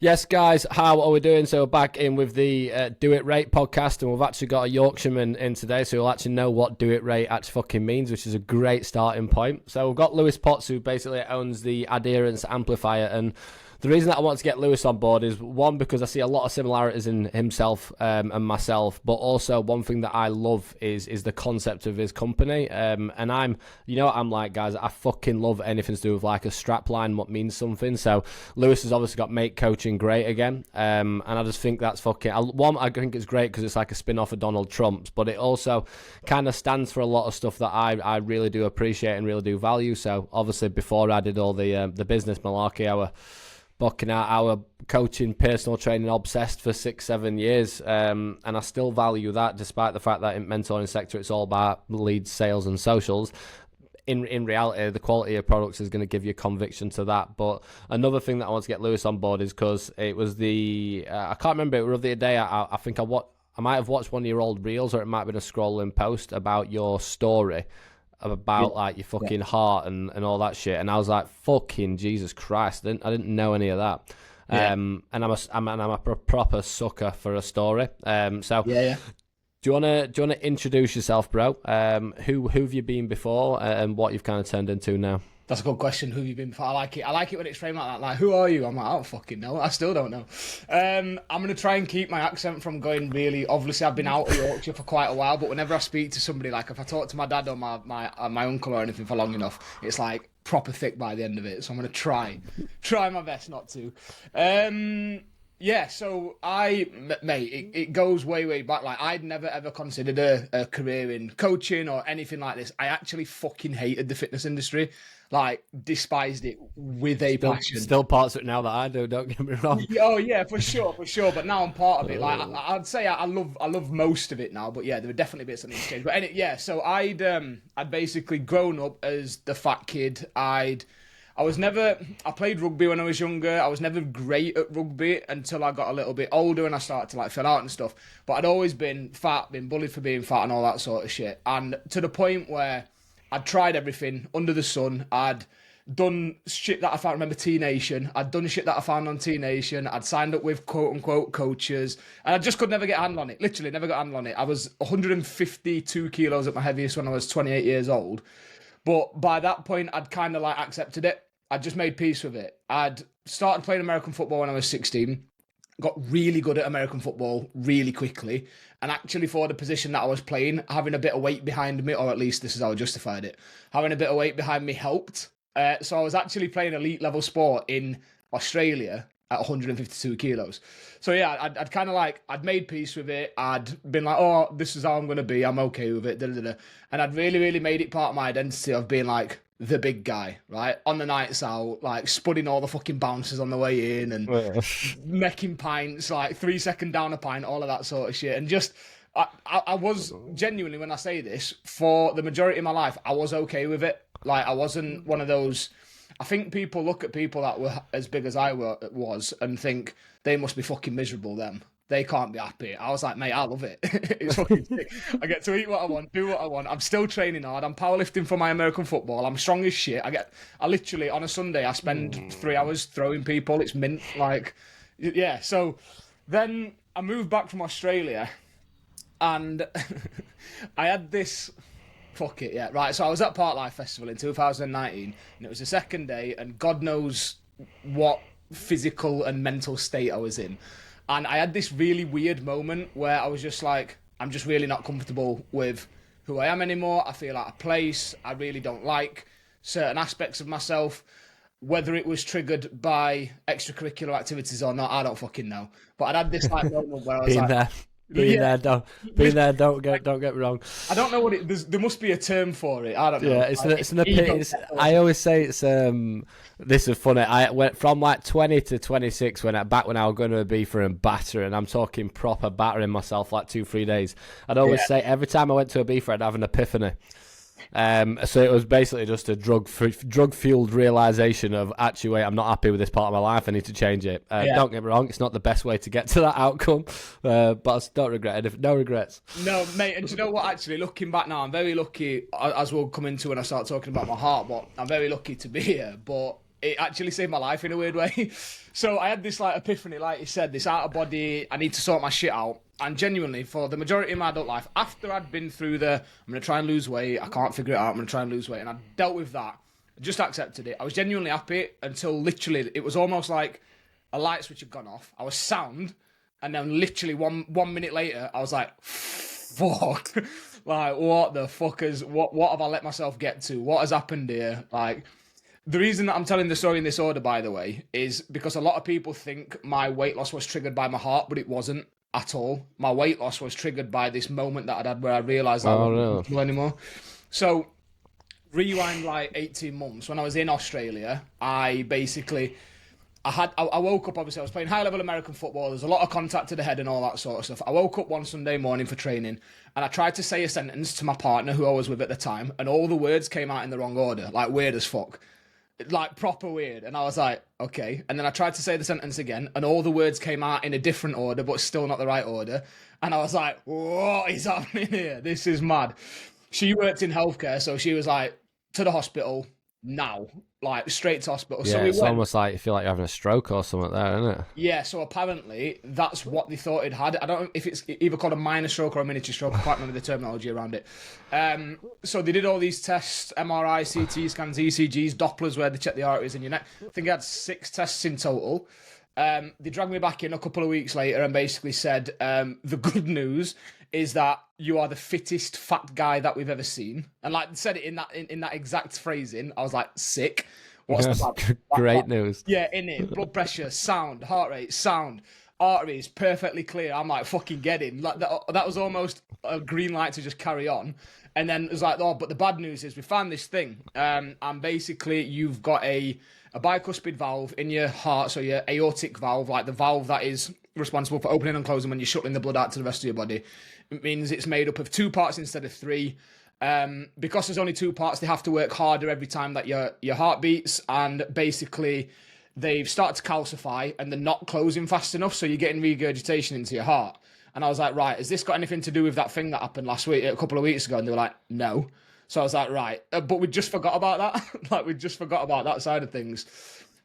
Yes, guys, how are we doing? So we're back in with the Do It Rate podcast, and we've actually got a Yorkshireman in today, so you'll actually know what Do It Rate actually fucking means, which is a great starting point. So we've got Lewis Potts, who basically owns the Adherence Amplifier, and the reason that I want to get Lewis on board is, one, because I see a lot of similarities in himself and myself, but also one thing that I love is the concept of his company. And you know what I'm like, guys, I fucking love anything to do with like a strap line, what means something. So Lewis has obviously got Make Coaching great again. And I just think that's fucking, one, I think it's great because it's like a spin-off of Donald Trump's, but it also kind of stands for a lot of stuff that I really do appreciate and really do value. So obviously before I did all the business malarkey, our coaching, personal training obsessed for 6-7 years, and I still value that despite the fact that in mentoring sector it's all about leads, sales and socials. In reality, the quality of products is going to give you conviction to that. But another thing that I want to get Lewis on board is because it was I can't remember, it was the other day, I think I might have watched one of your old reels, or it might have been a scrolling post about your story about like your fucking heart and all that shit, and I was like, fucking Jesus Christ, I didn't know any of that. And I'm a proper sucker for a story. So do you wanna introduce yourself, bro? Who have you been before, and what you've kind of turned into now? That's a good question. Who have you been before? I like it. I like it when it's framed like that. Like, who are you? I'm like, I don't fucking know. I still don't know. I'm going to try and keep my accent from going really... Obviously, I've been out of Yorkshire for quite a while, but whenever I speak to somebody, like if I talk to my dad or my uncle or anything for long enough, it's like proper thick by the end of it. So I'm going to try my best not to. Yeah, so it goes way back. Like, I'd never ever considered a career in coaching or anything like this. I actually fucking hated the fitness industry. Like, despised it with a passion. Still parts of it now that I do, don't get me wrong. Oh yeah, for sure. But now I'm part of it. Like, I'd say I love most of it now. But yeah, there were definitely bits that need to change. But so I'd basically grown up as the fat kid. I played rugby when I was younger. I was never great at rugby until I got a little bit older and I started to like fill out and stuff. But I'd always been fat, been bullied for being fat and all that sort of shit. And to the point where I'd tried everything under the sun. I'd done shit that I found, remember T-Nation. I'd done shit that I found on T-Nation. I'd signed up with quote unquote coaches. And I just could never get a handle on it. Literally never got a handle on it. I was 152 kilos at my heaviest when I was 28 years old. But by that point, I'd kind of like accepted it. I just made peace with it. I'd started playing American football when I was 16, got really good at American football really quickly, and actually for the position that I was playing, having a bit of weight behind me, or at least this is how I justified it, having a bit of weight behind me helped. So I was actually playing elite level sport in Australia at 152 kilos. So yeah, I'd kind of like, I'd made peace with it. I'd been like, oh, this is how I'm going to be. I'm okay with it. And I'd really made it part of my identity of being like, the big guy, right? On the nights out, like spudding all the fucking bouncers on the way in and making pints, like 3 second down a pint, all of that sort of shit. And just, I was genuinely, when I say this, for the majority of my life, I was okay with it. Like, I wasn't one of those, I think people look at people that were as big as I was and think they must be fucking miserable, them. They can't be happy. I was like, mate, I love it. It's fucking sick. I get to eat what I want, do what I want. I'm still training hard. I'm powerlifting for my American football. I'm strong as shit. I literally, on a Sunday, I spend 3 hours throwing people. It's mint. Like, yeah. So then I moved back from Australia and I had this, fuck it, yeah. Right, so I was at Park Life Festival in 2019 and it was the second day and God knows what physical and mental state I was in. And I had this really weird moment where I was just like, I'm just really not comfortable with who I am anymore. I feel out of place. I really don't like certain aspects of myself. Whether it was triggered by extracurricular activities or not, I don't fucking know. But I'd had this like moment where I was Being there, don't get me wrong. I don't know what there must be a term for it. I don't know. Yeah, it's an opinion. I always say it's this is funny. I went from like 20 to 26 when I was going to Ibiza and batter, and I'm talking proper battering myself like 2-3 days. I'd always say every time I went to Ibiza, I'd have an epiphany. So it was basically just a drug fueled realization of, actually, wait, I'm not happy with this part of my life. I need to change it. Don't get me wrong, it's not the best way to get to that outcome, but I don't regret it. No regrets. No, mate. And do you know what? Actually, looking back now, I'm very lucky. As we'll come into when I start talking about my heart, but I'm very lucky to be here. But it actually saved my life in a weird way. So I had this like epiphany, like you said, this out of body. I need to sort my shit out. And genuinely, for the majority of my adult life, after I'd been through I'm going to try and lose weight. I can't figure it out. I'm going to try and lose weight. And I dealt with that. I just accepted it. I was genuinely happy until literally, it was almost like a light switch had gone off. I was sound. And then literally one minute later, I was like, fuck. Like, what the fuck what have I let myself get to? What has happened here? Like, the reason that I'm telling the story in this order, by the way, is because a lot of people think my weight loss was triggered by my heart, but it wasn't at all. My weight loss was triggered by this moment that I'd had where I realised I wasn't comfortable anymore. So, rewind like 18 months. When I was in Australia, I woke up, obviously, I was playing high-level American football. There's a lot of contact to the head and all that sort of stuff. I woke up one Sunday morning for training, and I tried to say a sentence to my partner, who I was with at the time, and all the words came out in the wrong order, like weird as fuck. Like, proper weird. And I was like, okay. And then I tried to say the sentence again, and all the words came out in a different order, but still not the right order. And I was like, what is happening here? This is mad. She worked in healthcare, so she was like, to the hospital now, like straight to hospital. Yeah, so it's almost like you feel like you're having a stroke or something there, isn't it? Yeah, so apparently that's what they thought it had. I don't know if it's either called a minor stroke or a miniature stroke. I can't remember the terminology around it. So they did all these tests, MRI, CT scans, ECGs, Dopplers, where they check the arteries in your neck. I think I had 6 tests in total. They dragged me back in a couple of weeks later and basically said, the good news is that you are the fittest fat guy that we've ever seen. And like said it in that exact phrasing. I was like, sick. What's the great news? Yeah, in it. Blood pressure, sound. Heart rate, sound. Arteries, perfectly clear. I'm like, fucking get in. Like that was almost a green light to just carry on. And then it was like, oh, but the bad news is we found this thing. And basically you've got a bicuspid valve in your heart, so your aortic valve, like the valve that is responsible for opening and closing when you're shutting the blood out to the rest of your body. It means it's made up of 2 parts instead of 3. Because there's only 2 parts, they have to work harder every time that your heart beats, and basically they've started to calcify and they're not closing fast enough, so you're getting regurgitation into your heart. And I was like, right, has this got anything to do with that thing that happened last week, a couple of weeks ago? And they were like, no. So I was like, right, but we just forgot about that. Like, we just forgot about that side of things.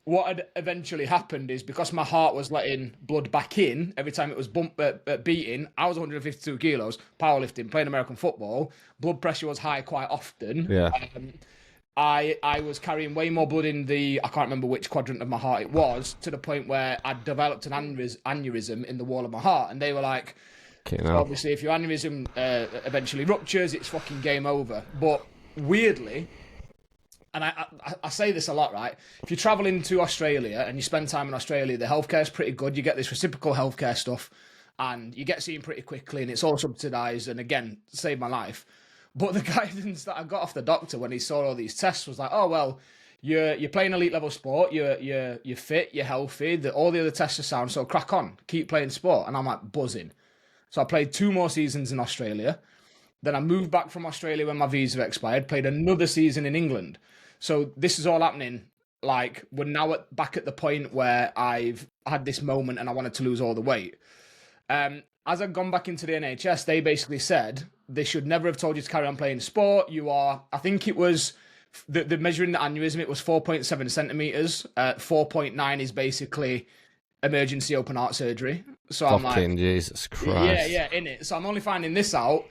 What had eventually happened is, because my heart was letting blood back in every time it was beating, I was 152 kilos, powerlifting, playing American football. Blood pressure was high quite often. Yeah. I was carrying way more blood in I can't remember which quadrant of my heart it was, to the point where I'd developed an aneurysm in the wall of my heart. And they were like, obviously, if your aneurysm eventually ruptures, it's fucking game over. But weirdly, and I say this a lot, right? If you're traveling to Australia and you spend time in Australia, the healthcare is pretty good. You get this reciprocal healthcare stuff, and you get seen pretty quickly, and it's all subsidised. And again, saved my life. But the guidance that I got off the doctor when he saw all these tests was like, oh well, you're playing elite level sport, you're fit, you're healthy, all the other tests are sound, so crack on, keep playing sport. And I'm like buzzing. So I played 2 more seasons in Australia. Then I moved back from Australia when my visa expired, played another season in England. So this is all happening, like, we're now back at the point where I've had this moment and I wanted to lose all the weight. As I'd gone back into the NHS, they basically said they should never have told you to carry on playing sport. I think it was, the measuring the aneurysm, it was 4.7 centimetres. 4.9 is basically emergency open heart surgery. So I'm like, Jesus Christ. Yeah, in it. So I'm only finding this out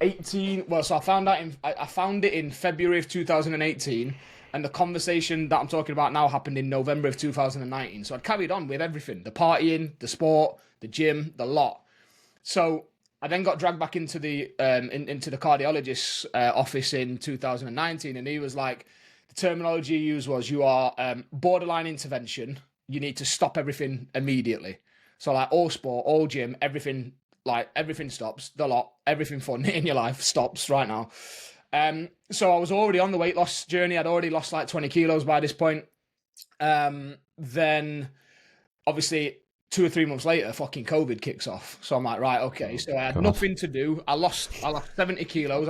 so I found it in February of 2018, and the conversation that I'm talking about now happened in November of 2019. So I'd carried on with everything, the partying, the sport, the gym, the lot. So I then got dragged back into the cardiologist's office in 2019, and he was like, the terminology he used was, you are borderline intervention. You need to stop everything immediately. So like all sport, all gym, everything stops, the lot, everything fun in your life stops right now. So I was already on the weight loss journey. I'd already lost like 20 kilos by this point. Then obviously 2 or 3 months later, fucking COVID kicks off. So I'm like, right, okay. So I had nothing to do. I lost 70 kilos.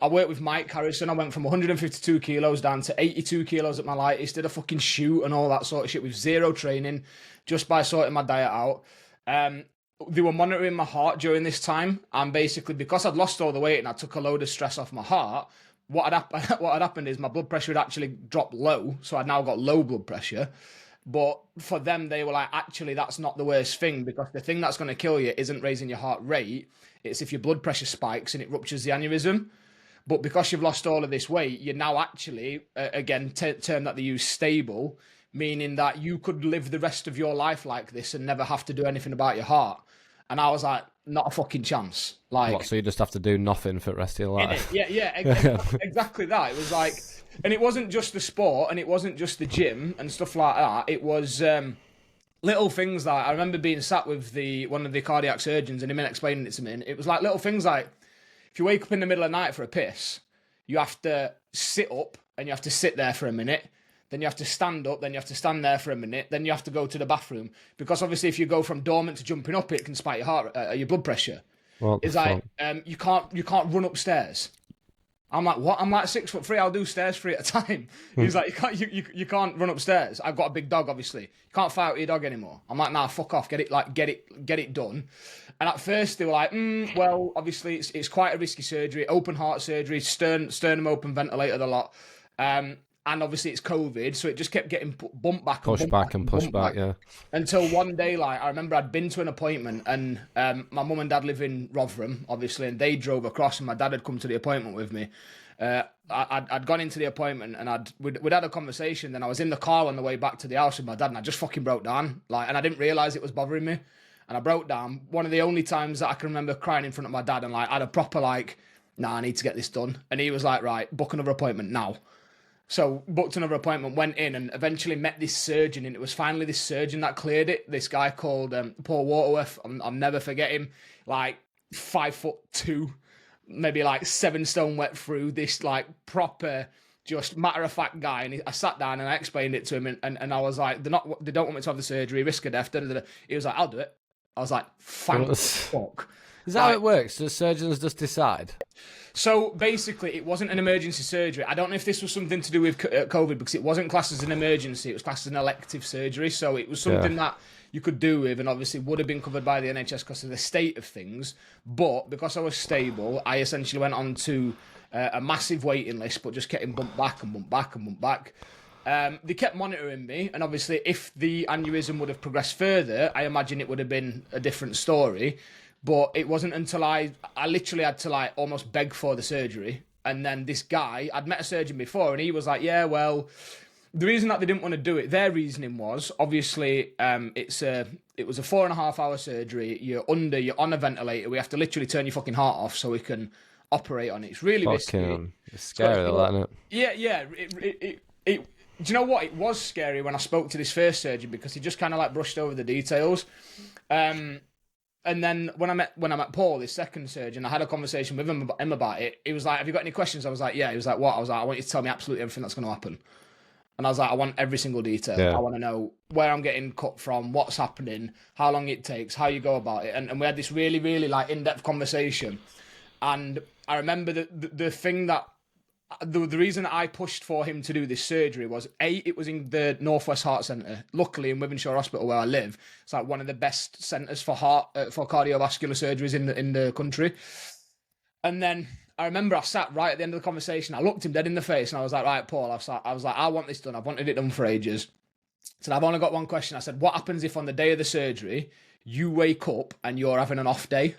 I worked with Mike Harrison. I went from 152 kilos down to 82 kilos at my lightest, did a fucking shoot and all that sort of shit with 0 training, just by sorting my diet out. They were monitoring my heart during this time, and basically because I'd lost all the weight and I took a load of stress off my heart, what had happened is my blood pressure had actually dropped low, so I'd now got low blood pressure. But for them, they were like, actually, that's not the worst thing, because the thing that's going to kill you isn't raising your heart rate. It's if your blood pressure spikes and it ruptures the aneurysm. But because you've lost all of this weight, you're now actually, again, term that they use, stable, meaning that you could live the rest of your life like this and never have to do anything about your heart. And I was like, not a fucking chance. Like, what, so you just have to do nothing for the rest of your life? Yeah, exactly that. It was like, and it wasn't just the sport, and it wasn't just the gym and stuff like that. It was little things like, I remember being sat with one of the cardiac surgeons, and him explaining it to me. And it was like little things like, if you wake up in the middle of the night for a piss, you have to sit up and you have to sit there for a minute. Then you have to stand up, then you have to stand there for a minute, then you have to go to the bathroom. Because obviously if you go from dormant to jumping up, it can spike your blood pressure. It's like, you can't run upstairs. I'm like, what? I'm like 6'3", I'll do stairs 3 at a time. He's like, you can't run upstairs. I've got a big dog, obviously. You can't fight with your dog anymore. I'm like, nah, fuck off, get it done. And at first they were like, well, obviously it's quite a risky surgery, open heart surgery, sternum open, ventilated a lot. And obviously it's COVID, so it just kept getting bumped back and pushed back, yeah. Until one day, like, I remember I'd been to an appointment, and my mum and dad live in Rotherham, obviously, and they drove across, and my dad had come to the appointment with me. I'd gone into the appointment, and we'd had a conversation. Then I was in the car on the way back to the house with my dad, and I just fucking broke down, like, and I didn't realise it was bothering me, and I broke down. One of the only times that I can remember crying in front of my dad, and like, I had a proper like, nah, I need to get this done, and he was like, right, book another appointment now. So booked another appointment, went in, and eventually met this surgeon, and it was finally this surgeon that cleared it. This guy called Paul Waterworth. I'll never forget him. Like 5'2", maybe like 7 stone wet through. This like proper, just matter of fact guy. And I sat down and I explained it to him, and I was like, they don't want me to have the surgery, risk of death. He was like, I'll do it. I was like, thank fuck. Is that how it works? Do surgeons just decide? So basically, it wasn't an emergency surgery. I don't know if this was something to do with COVID, because it wasn't classed as an emergency. It was classed as an elective surgery. So it was something that you could do with, and obviously would have been covered by the NHS because of the state of things. But because I was stable, I essentially went on to a massive waiting list, but just getting bumped back and bumped back and bumped back. They kept monitoring me, and obviously if the aneurysm would have progressed further, I imagine it would have been a different story. But it wasn't until I literally had to like almost beg for the surgery. And then this guy, I'd met a surgeon before, and he was like, yeah, well, the reason that they didn't want to do it, their reasoning was, obviously, it was a 4.5 hour surgery. You're on a ventilator. We have to literally turn your fucking heart off so we can operate on it. It's really risky. It's scary, though, isn't it? Yeah. Do you know what? It was scary when I spoke to this first surgeon, because he just kind of like brushed over the details. And then when I met Paul, this second surgeon, I had a conversation with him about it. He was like, have you got any questions? I was like, yeah. He was like, what? I was like, I want you to tell me absolutely everything that's going to happen. And I was like, I want every single detail. Yeah. I want to know where I'm getting cut from, what's happening, how long it takes, how you go about it. And we had this really, really like in-depth conversation. And I remember the thing that, the reason I pushed for him to do this surgery was, it was in the Northwest Heart Centre. Luckily, in Wythenshawe Hospital, where I live, it's like one of the best centres for for cardiovascular surgeries in the country. And then I remember I sat right at the end of the conversation. I looked him dead in the face, and I was like, right, Paul, I was like, I want this done. I've wanted it done for ages. So I've only got one question. I said, what happens if on the day of the surgery, you wake up and you're having an off day?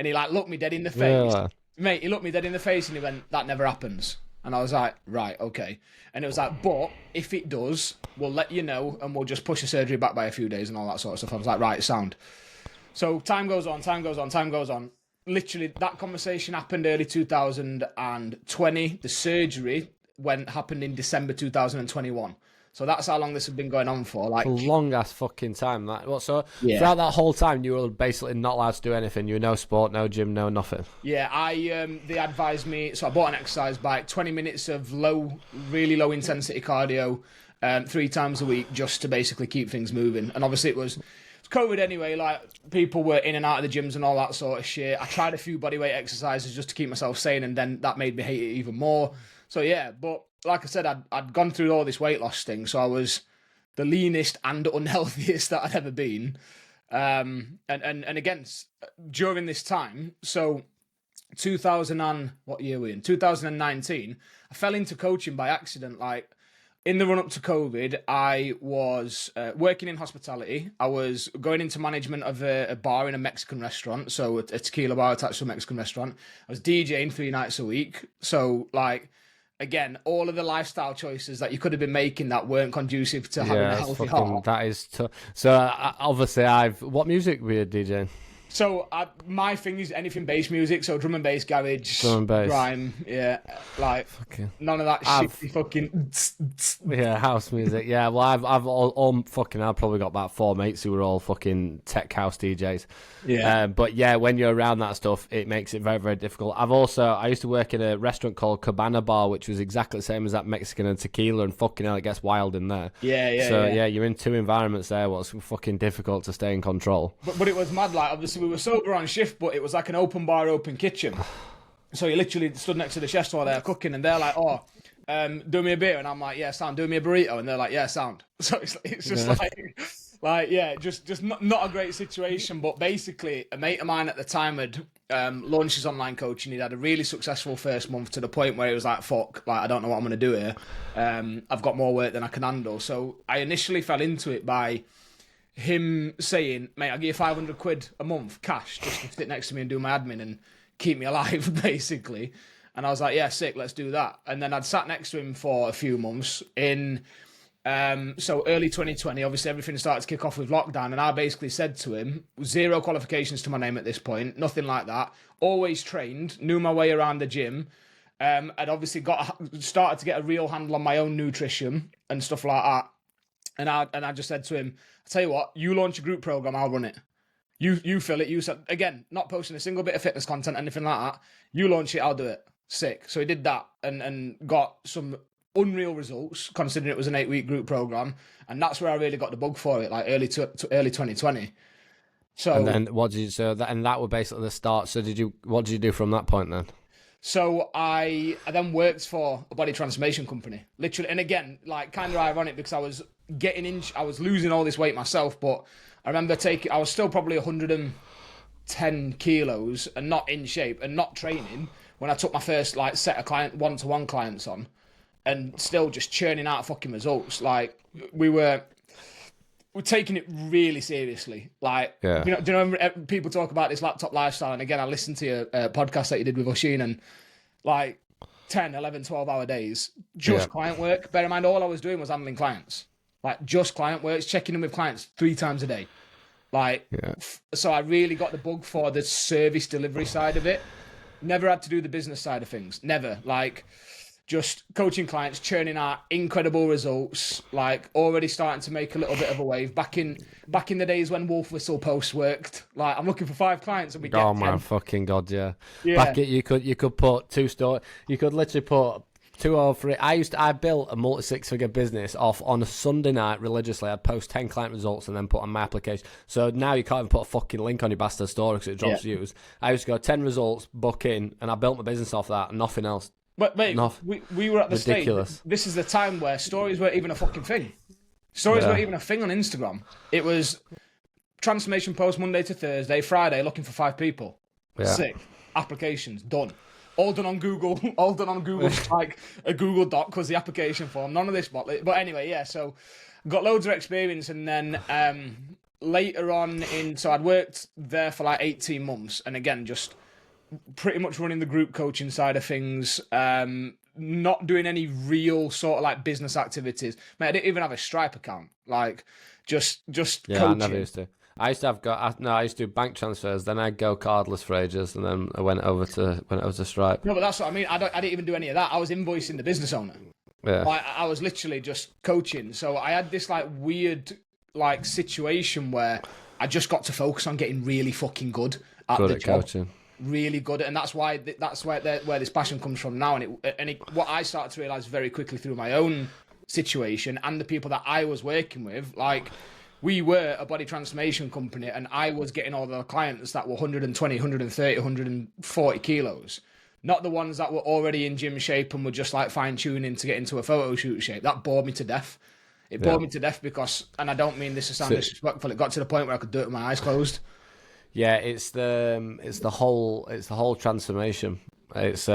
And he like looked me dead in the face. Yeah. Mate, he looked me dead in the face and he went, that never happens. And I was like, right, okay. And it was like, but if it does, we'll let you know, and we'll just push the surgery back by a few days and all that sort of stuff. I was like, right, sound. So time goes on. Literally, that conversation happened early 2020. The surgery happened in December 2021. So that's how long this has been going on for. Like, a long ass fucking time. Throughout that whole time, you were basically not allowed to do anything. You were no sport, no gym, no nothing. Yeah, they advised me. So I bought an exercise bike, 20 minutes of really low intensity cardio, 3 times a week, just to basically keep things moving. And obviously it was COVID anyway. Like, people were in and out of the gyms and all that sort of shit. I tried a few bodyweight exercises just to keep myself sane, and then that made me hate it even more. So yeah, but like I said, I'd gone through all this weight loss thing, so I was the leanest and unhealthiest that I'd ever been. And again, during this time, so what year were we in? 2019. I fell into coaching by accident. Like in the run up to COVID, I was working in hospitality. I was going into management of a bar in a Mexican restaurant, so a tequila bar attached to a Mexican restaurant. I was DJing 3 nights a week. So like, again, all of the lifestyle choices that you could have been making that weren't conducive to having a healthy heart. That is tough. So obviously, what music were you DJing? So my thing is anything bass music, so drum and bass, garage, grime, yeah, like none of that shit. Fucking yeah, house music. Yeah, well, I've probably got about 4 mates who were all fucking tech house DJs. Yeah, but yeah, when you're around that stuff, it makes it very, very difficult. I used to work in a restaurant called Cabana Bar, which was exactly the same as that Mexican and tequila, and fucking hell, it gets wild in there. Yeah. Yeah, you're in 2 environments there. What's fucking difficult to stay in control. But it was mad. Like obviously we were sober on shift, but it was like an open bar, open kitchen. So you literally stood next to the chefs while they're cooking, and they're like, "Oh, do me a beer," and I'm like, "Yeah, sound." Do me a burrito, and they're like, "Yeah, sound." So it's just just not a great situation. But basically, a mate of mine at the time had launched his online coaching. He'd had a really successful first month to the point where he was like, "Fuck, like I don't know what I'm going to do here. I've got more work than I can handle." So I initially fell into it by him saying, "Mate, I'll give you 500 quid a month cash just to sit next to me and do my admin and keep me alive," basically. And I was like, "Yeah, sick, let's do that." And then I'd sat next to him for a few months in so early 2020. Obviously everything started to kick off with lockdown, and I basically said to him, 0 qualifications to my name at this point, nothing like that, always trained, knew my way around the gym. I'd obviously started to get a real handle on my own nutrition and stuff like that. And I just said to him, "I'll tell you what, you launch a group program, I'll run it. You fill it, you said," again, not posting a single bit of fitness content, anything like that. "You launch it, I'll do it." Sick. So he did that and got some unreal results, considering it was an 8-week group program. And that's where I really got the bug for it, like early 2020. So and then that was basically the start. So what did you do from that point then? So I then worked for a body transformation company, literally. And again, like kind of ironic because I was losing all this weight myself, but I remember I was still probably 110 kilos and not in shape and not training when I took my first like set of one-to-one clients on, and still just churning out fucking results. Like we're taking it really seriously. Like, yeah. do you know people talk about this laptop lifestyle? And again, I listened to your podcast that you did with Oshin, and like 10, 11, 12-hour days, just client work. Bear in mind, all I was doing was handling clients. Like, just client work, checking in with clients 3 times a day. Like, so I really got the bug for the service delivery side of it. Never had to do the business side of things. Never. Like, just coaching clients, churning out incredible results, like already starting to make a little bit of a wave. Back in the days when Wolf Whistle posts worked, like I'm looking for 5 clients and we get 10. Oh my fucking god, yeah. Back at you could put 2 store, you could literally put 2 or 3. I built a multi-6-figure business off on a Sunday night religiously. I'd post 10 client results and then put on my application. So now you can't even put a fucking link on your bastard store because it drops views. I used to go 10 results, book in, and I built my business off that and nothing else. But mate, we were at the ridiculous stage. This is the time where stories weren't even a fucking thing. Stories weren't even a thing on Instagram. It was transformation post Monday to Thursday, Friday looking for 5 people. Yeah. Sick. Applications done. All done on Google. All done on Google. Like a Google Doc was the application form. None of this but anyway, yeah. So got loads of experience, and then later on so I'd worked there for like 18 months, and again just pretty much running the group coaching side of things, not doing any real sort of like business activities. Mate, I didn't even have a Stripe account. Like, just coaching. I never used to. I used to do bank transfers. Then I'd go cardless for ages, and then I went over to Stripe. No, but that's what I mean. I didn't even do any of that. I was invoicing the business owner. Yeah. Like, I was literally just coaching. So I had this like weird like situation where I just got to focus on getting really fucking good at the job. Coaching. Really good, and that's where this passion comes from now. And what I started to realize very quickly through my own situation and the people that I was working with, like we were a body transformation company, and I was getting all the clients that were 120, 130, 140 kilos, not the ones that were already in gym shape and were just like fine tuning to get into a photo shoot shape. That bored me to death. It bored me to death because, and I don't mean this to sound disrespectful, it got to the point where I could do it with my eyes closed. Yeah, it's the whole transformation. It's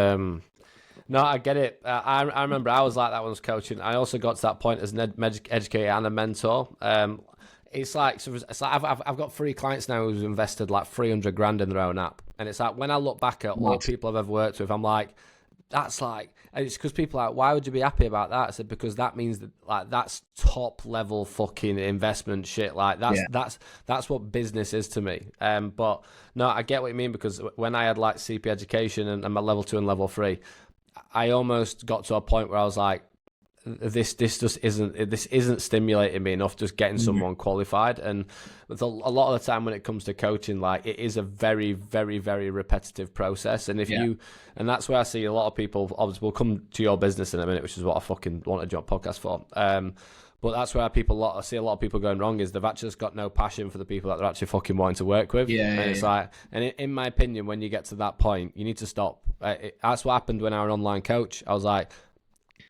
no, I get it. I remember I was like that when I was coaching. I also got to that point as an educator and a mentor. It's like I've got 3 clients now who've invested like 300 grand in their own app, and it's like when I look back at all the people I've ever worked with, I'm like, that's like, and it's because people are like, why would you be happy about that? I said, because that means that like that's top level fucking investment shit. Like that's what business is to me. But no, I get what you mean, because when I had like CP education and my level 2 and level 3, I almost got to a point where I was like, this just isn't stimulating me enough, just getting someone qualified. And a lot of the time when it comes to coaching, like, it is a very, very, very repetitive process. And and that's where I see a lot of people, obviously we'll come to your business in a minute, which is what I fucking wanted your podcast for. But that's where I see a lot of people going wrong, is they've actually just got no passion for the people that they're actually fucking wanting to work with. Like, and in my opinion, when you get to that point, you need to stop. That's what happened when I was an online coach. I was like,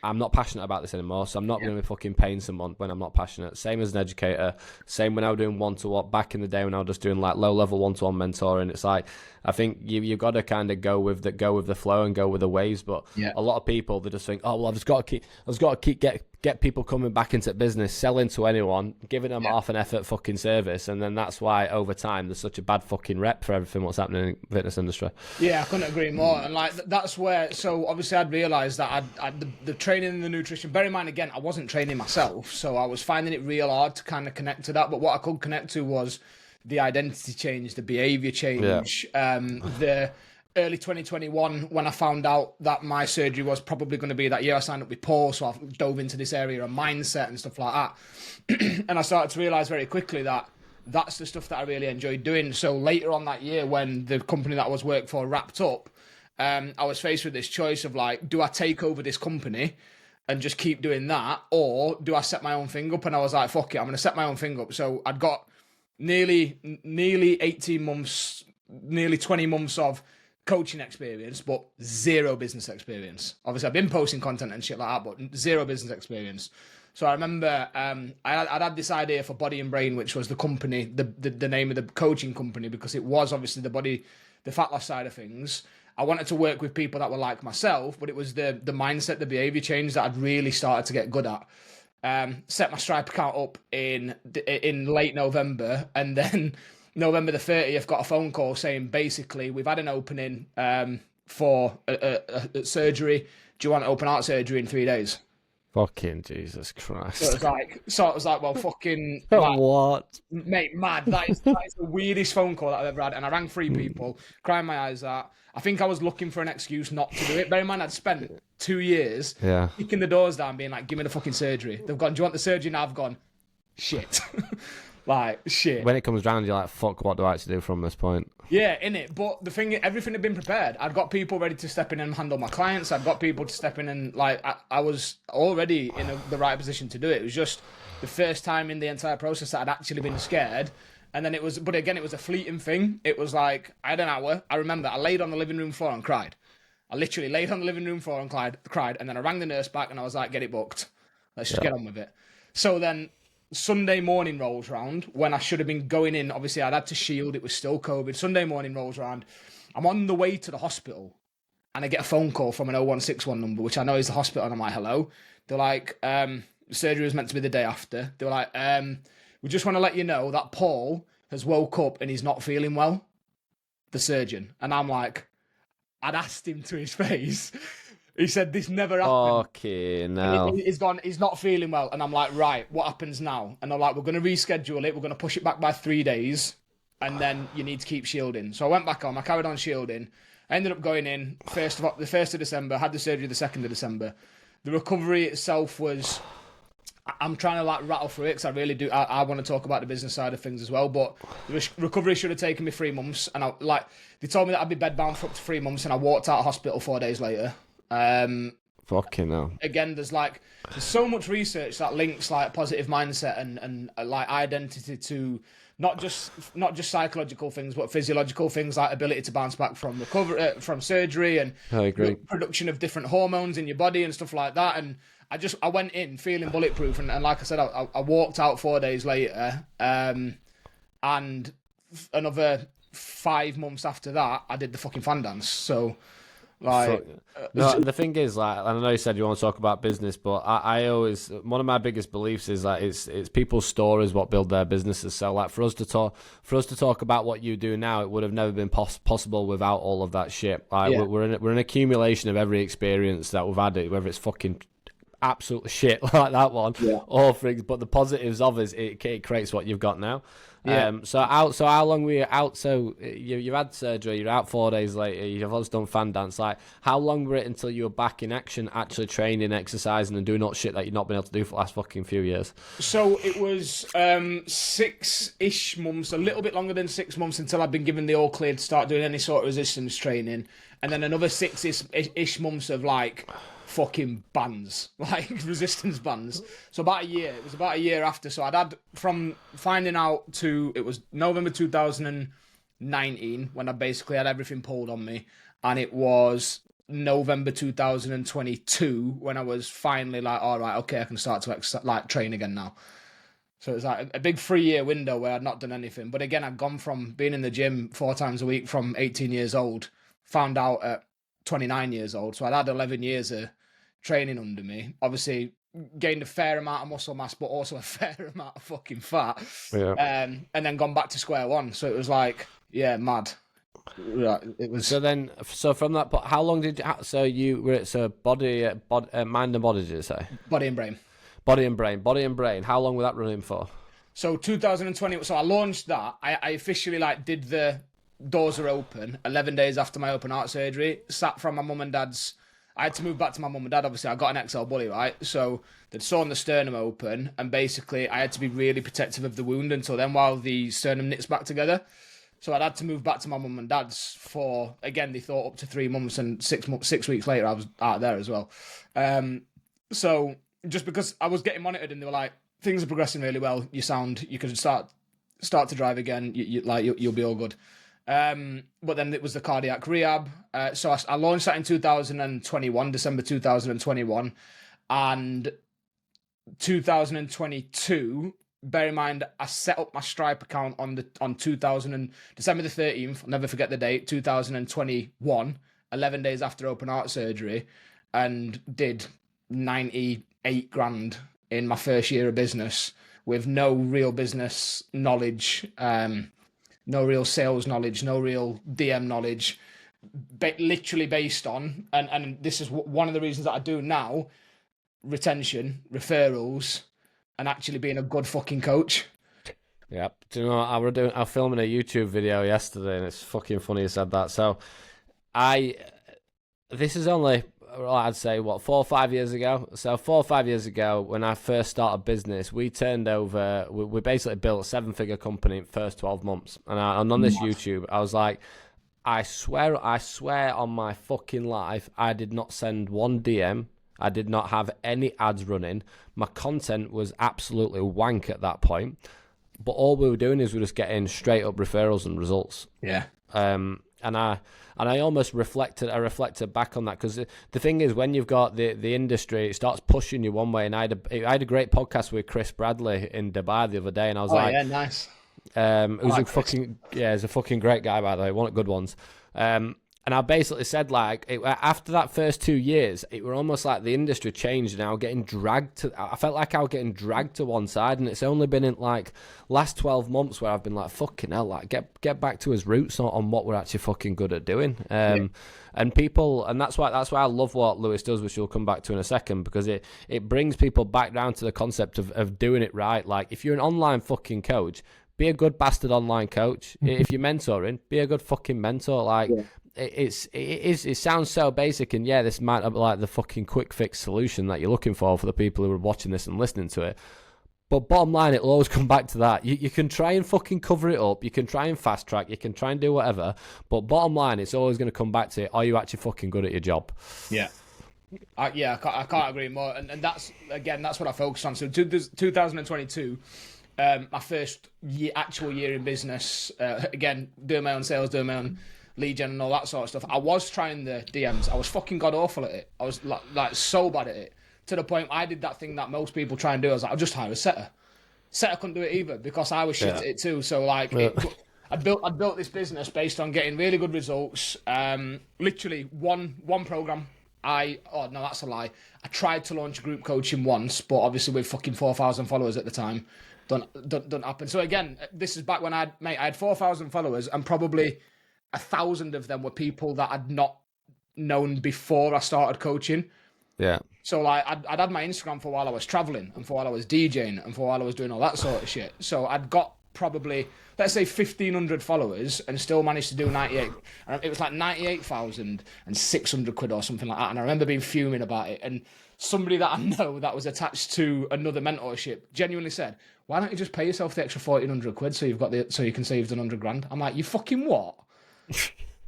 I'm not passionate about this anymore, so I'm not going to be fucking paying someone when I'm not passionate. Same as an educator. Same when I was doing one-to-one back in the day, when I was just doing like low-level one-to-one mentoring. It's like, I think you've got to kind of go with the flow and go with the waves. But a lot of people, they just think, oh well, I've just got to keep get people coming back into business, selling to anyone, giving them half an effort fucking service, and then that's why over time there's such a bad fucking rep for everything what's happening in the fitness industry. Yeah, I couldn't agree more. And like that's where, so obviously I'd realised that the training and the nutrition, bear in mind again, I wasn't training myself, so I was finding it real hard to kind of connect to that. But what I could connect to was the identity change, the behaviour change, the early 2021, when I found out that my surgery was probably going to be that year, I signed up with Paul, so I dove into this area of mindset and stuff like that. And I started to realise very quickly that that's the stuff that I really enjoyed doing. So later on that year, when the company that I was working for wrapped up, I was faced with this choice of like, do I take over this company and just keep doing that, or do I set my own thing up? And I was like, fuck it, I'm going to set my own thing up. So I'd got nearly 18 months, nearly 20 months of coaching experience, but zero business experience. Obviously, I've been posting content and shit like that, but zero business experience. So I remember I'd had this idea for Body and Brain, which was the company, the name of the coaching company, because it was obviously the fat loss side of things. I wanted to work with people that were like myself, but it was the mindset, the behavior change that I'd really started to get good at. Set my Stripe account up in late November, and then November the 30th, got a phone call saying, basically, we've had an opening for a surgery. Do you want open heart surgery in 3 days? Fucking Jesus Christ. So it was like, well, fucking... what? Mate, mad. That is the weirdest phone call that I've ever had. And I rang 3 people, crying my eyes out. I think I was looking for an excuse not to do it. Bear in mind, I'd spent 2 years kicking the doors down, being like, give me the fucking surgery. They've gone, do you want the surgery? Now I've gone, shit. Like, shit. When it comes round, you're like, fuck, what do I actually do from this point? Yeah, innit? But the thing, everything had been prepared. I'd got people ready to step in and handle my clients. I'd got people to step in and, like, I was already in the right position to do it. It was just the first time in the entire process that I'd actually been scared. And then it was a fleeting thing. It was like, I had an hour. I remember I laid on the living room floor and cried. I literally laid on the living room floor and cried. And then I rang the nurse back and I was like, get it booked. Let's just get on with it. So then Sunday morning rolls round, when I should have been going in. Obviously, I'd had to shield. It was still COVID. Sunday morning rolls round. I'm on the way to the hospital, and I get a phone call from an 0161 number, which I know is the hospital. And I'm like, hello. They're like, surgery was meant to be the day after. They were like, we just want to let you know that Paul has woke up and he's not feeling well, the surgeon. And I'm like, I'd asked him to his face. He said, this never happened. Okay, no. He's gone, he's not feeling well. And I'm like, right, what happens now? And they're like, we're going to reschedule it. We're going to push it back by 3 days. And then you need to keep shielding. So I went back on. I carried on shielding. I ended up going in the 1st of December. Had the surgery the 2nd of December. The recovery itself was... I'm trying to like rattle through it because I really do. I want to talk about the business side of things as well. But the recovery should have taken me 3 months. And they told me that I'd be bedbound for up to 3 months. And I walked out of hospital 4 days later. Fucking hell. Again, there's so much research that links like positive mindset and like identity to not just psychological things, but physiological things like ability to bounce back from recovery, from surgery, and I agree. Production of different hormones in your body and stuff like that. And I went in feeling bulletproof, and like I said, I walked out 4 days later, and another 5 months after that, I did the fucking fan dance. So, like, no, the thing is, like, I know you said you want to talk about business, but I always, one of my biggest beliefs is that it's people's stories what build their businesses. So, like, for us to talk about what you do now, it would have never been possible without all of that shit. Like, we're an accumulation of every experience that we've had, whether it's fucking absolute shit like that one, or things. But the positives of it creates what you've got now. Yeah. So how long were you out? So you had surgery. You're out 4 days later. You've also done fan dance. Like, how long were it until you were back in action, actually training, exercising, and doing all shit that you've not been able to do for the last fucking few years? So it was 6-ish months, a little bit longer than 6 months until I'd been given the all clear to start doing any sort of resistance training, and then another 6-ish months of like fucking bands, like resistance bands. So about a year. It was about a year after. So I'd had, from finding out to, it was November 2019 when I basically had everything pulled on me, and it was November 2022 when I was finally like, all right, okay, I can start to train again now. So it was like a big 3-year window where I'd not done anything. But again, I'd gone from being in the gym 4 times a week from 18 years old, found out at 29 years old. So I'd had 11 years of training under me. Obviously, gained a fair amount of muscle mass, but also a fair amount of fucking fat. Yeah. And then gone back to square one. So it was like, yeah, mad. Right. It was. So from that point, how long did you? So you were at mind and body? Did you say Body and brain? Body and brain. How long were that running for? So 2020. So I launched that. I officially did the doors are open 11 days after my open heart surgery. Sat from my mum and dad's. I had to move back to my mum and dad. Obviously, I got an XL bully, right? So they'd sawn the sternum open, and basically I had to be really protective of the wound until then, while the sternum knits back together. So I'd had to move back to my mum and dad's for, again, they thought up to 3 months, and 6 weeks later I was out there as well. So just because I was getting monitored, and they were like, things are progressing really well. You can start to drive again. You'll be all good. But then it was the cardiac rehab. So I launched that in 2021, December 2021, and 2022. Bear in mind, I set up my Stripe account on December the 13th. I'll never forget the date. 2021, 11 days after open heart surgery, and did 98 grand in my first year of business with no real business knowledge. No real sales knowledge, no real DM knowledge, literally based on, and this is one of the reasons that I do now, retention, referrals, and actually being a good fucking coach. Yeah. Do you know what? I was filming a YouTube video yesterday, and it's fucking funny you said that. So this is only, I'd say, 4 or 5 years ago. So 4 or 5 years ago, when I first started business, we basically built a 7-figure company in the first 12 months. And on this YouTube, I was like, I swear on my fucking life, I did not send one DM. I did not have any ads running. My content was absolutely wank at that point. But all we were doing is we were just getting straight up referrals and results. Yeah. And I almost reflected back on that, because the thing is, when you've got the industry, it starts pushing you one way. And I had a great podcast with Chris Bradley in Dubai the other day, and I was yeah, nice. He's a fucking great guy, by the way, one of the good ones. And I basically said, after that first 2 years, it were almost like the industry changed, and I felt like I was getting dragged to one side, and it's only been in last 12 months where I've been like, fucking hell, get back to his roots on what we're actually fucking good at doing. And that's why I love what Lewis does, which we'll come back to in a second, because it brings people back down to the concept of doing it right. Like, if you're an online fucking coach, be a good bastard online coach. If you're mentoring, be a good fucking mentor. It sounds so basic, and yeah, this might not be like the fucking quick fix solution that you're looking for the people who are watching this and listening to it. But bottom line, it'll always come back to that. You can try and fucking cover it up. You can try and fast track. You can try and do whatever. But bottom line, it's always going to come back to, are you actually fucking good at your job? Yeah. I can't agree more. And that's what I focus on. So 2022, my first actual year in business, again, doing my own sales, doing my own lead gen and all that sort of stuff. I was trying the DMs. I was fucking god awful at it. I was like so bad at it, to the point I did that thing that most people try and do. I was like, I'll just hire a setter. Setter couldn't do it either, because I was shit at it too. So I built this business based on getting really good results. Literally one program. Oh no, that's a lie. I tried to launch group coaching once, but obviously with fucking 4,000 followers at the time, don't happen. So again, this is back when I had 4,000 followers, and probably 1,000 of them were people that I'd not known before I started coaching. Yeah. So like I'd had my Instagram for while I was traveling, and for while I was DJing, and for while I was doing all that sort of shit. So I'd got probably, let's say, 1,500 followers, and still managed to do 98. It was like 98,600 quid or something like that. And I remember being fuming about it. And somebody that I know that was attached to another mentorship genuinely said, "Why don't you just pay yourself the extra 1,400 quid so you can say you've done 100 grand?" I'm like, "You fucking what?"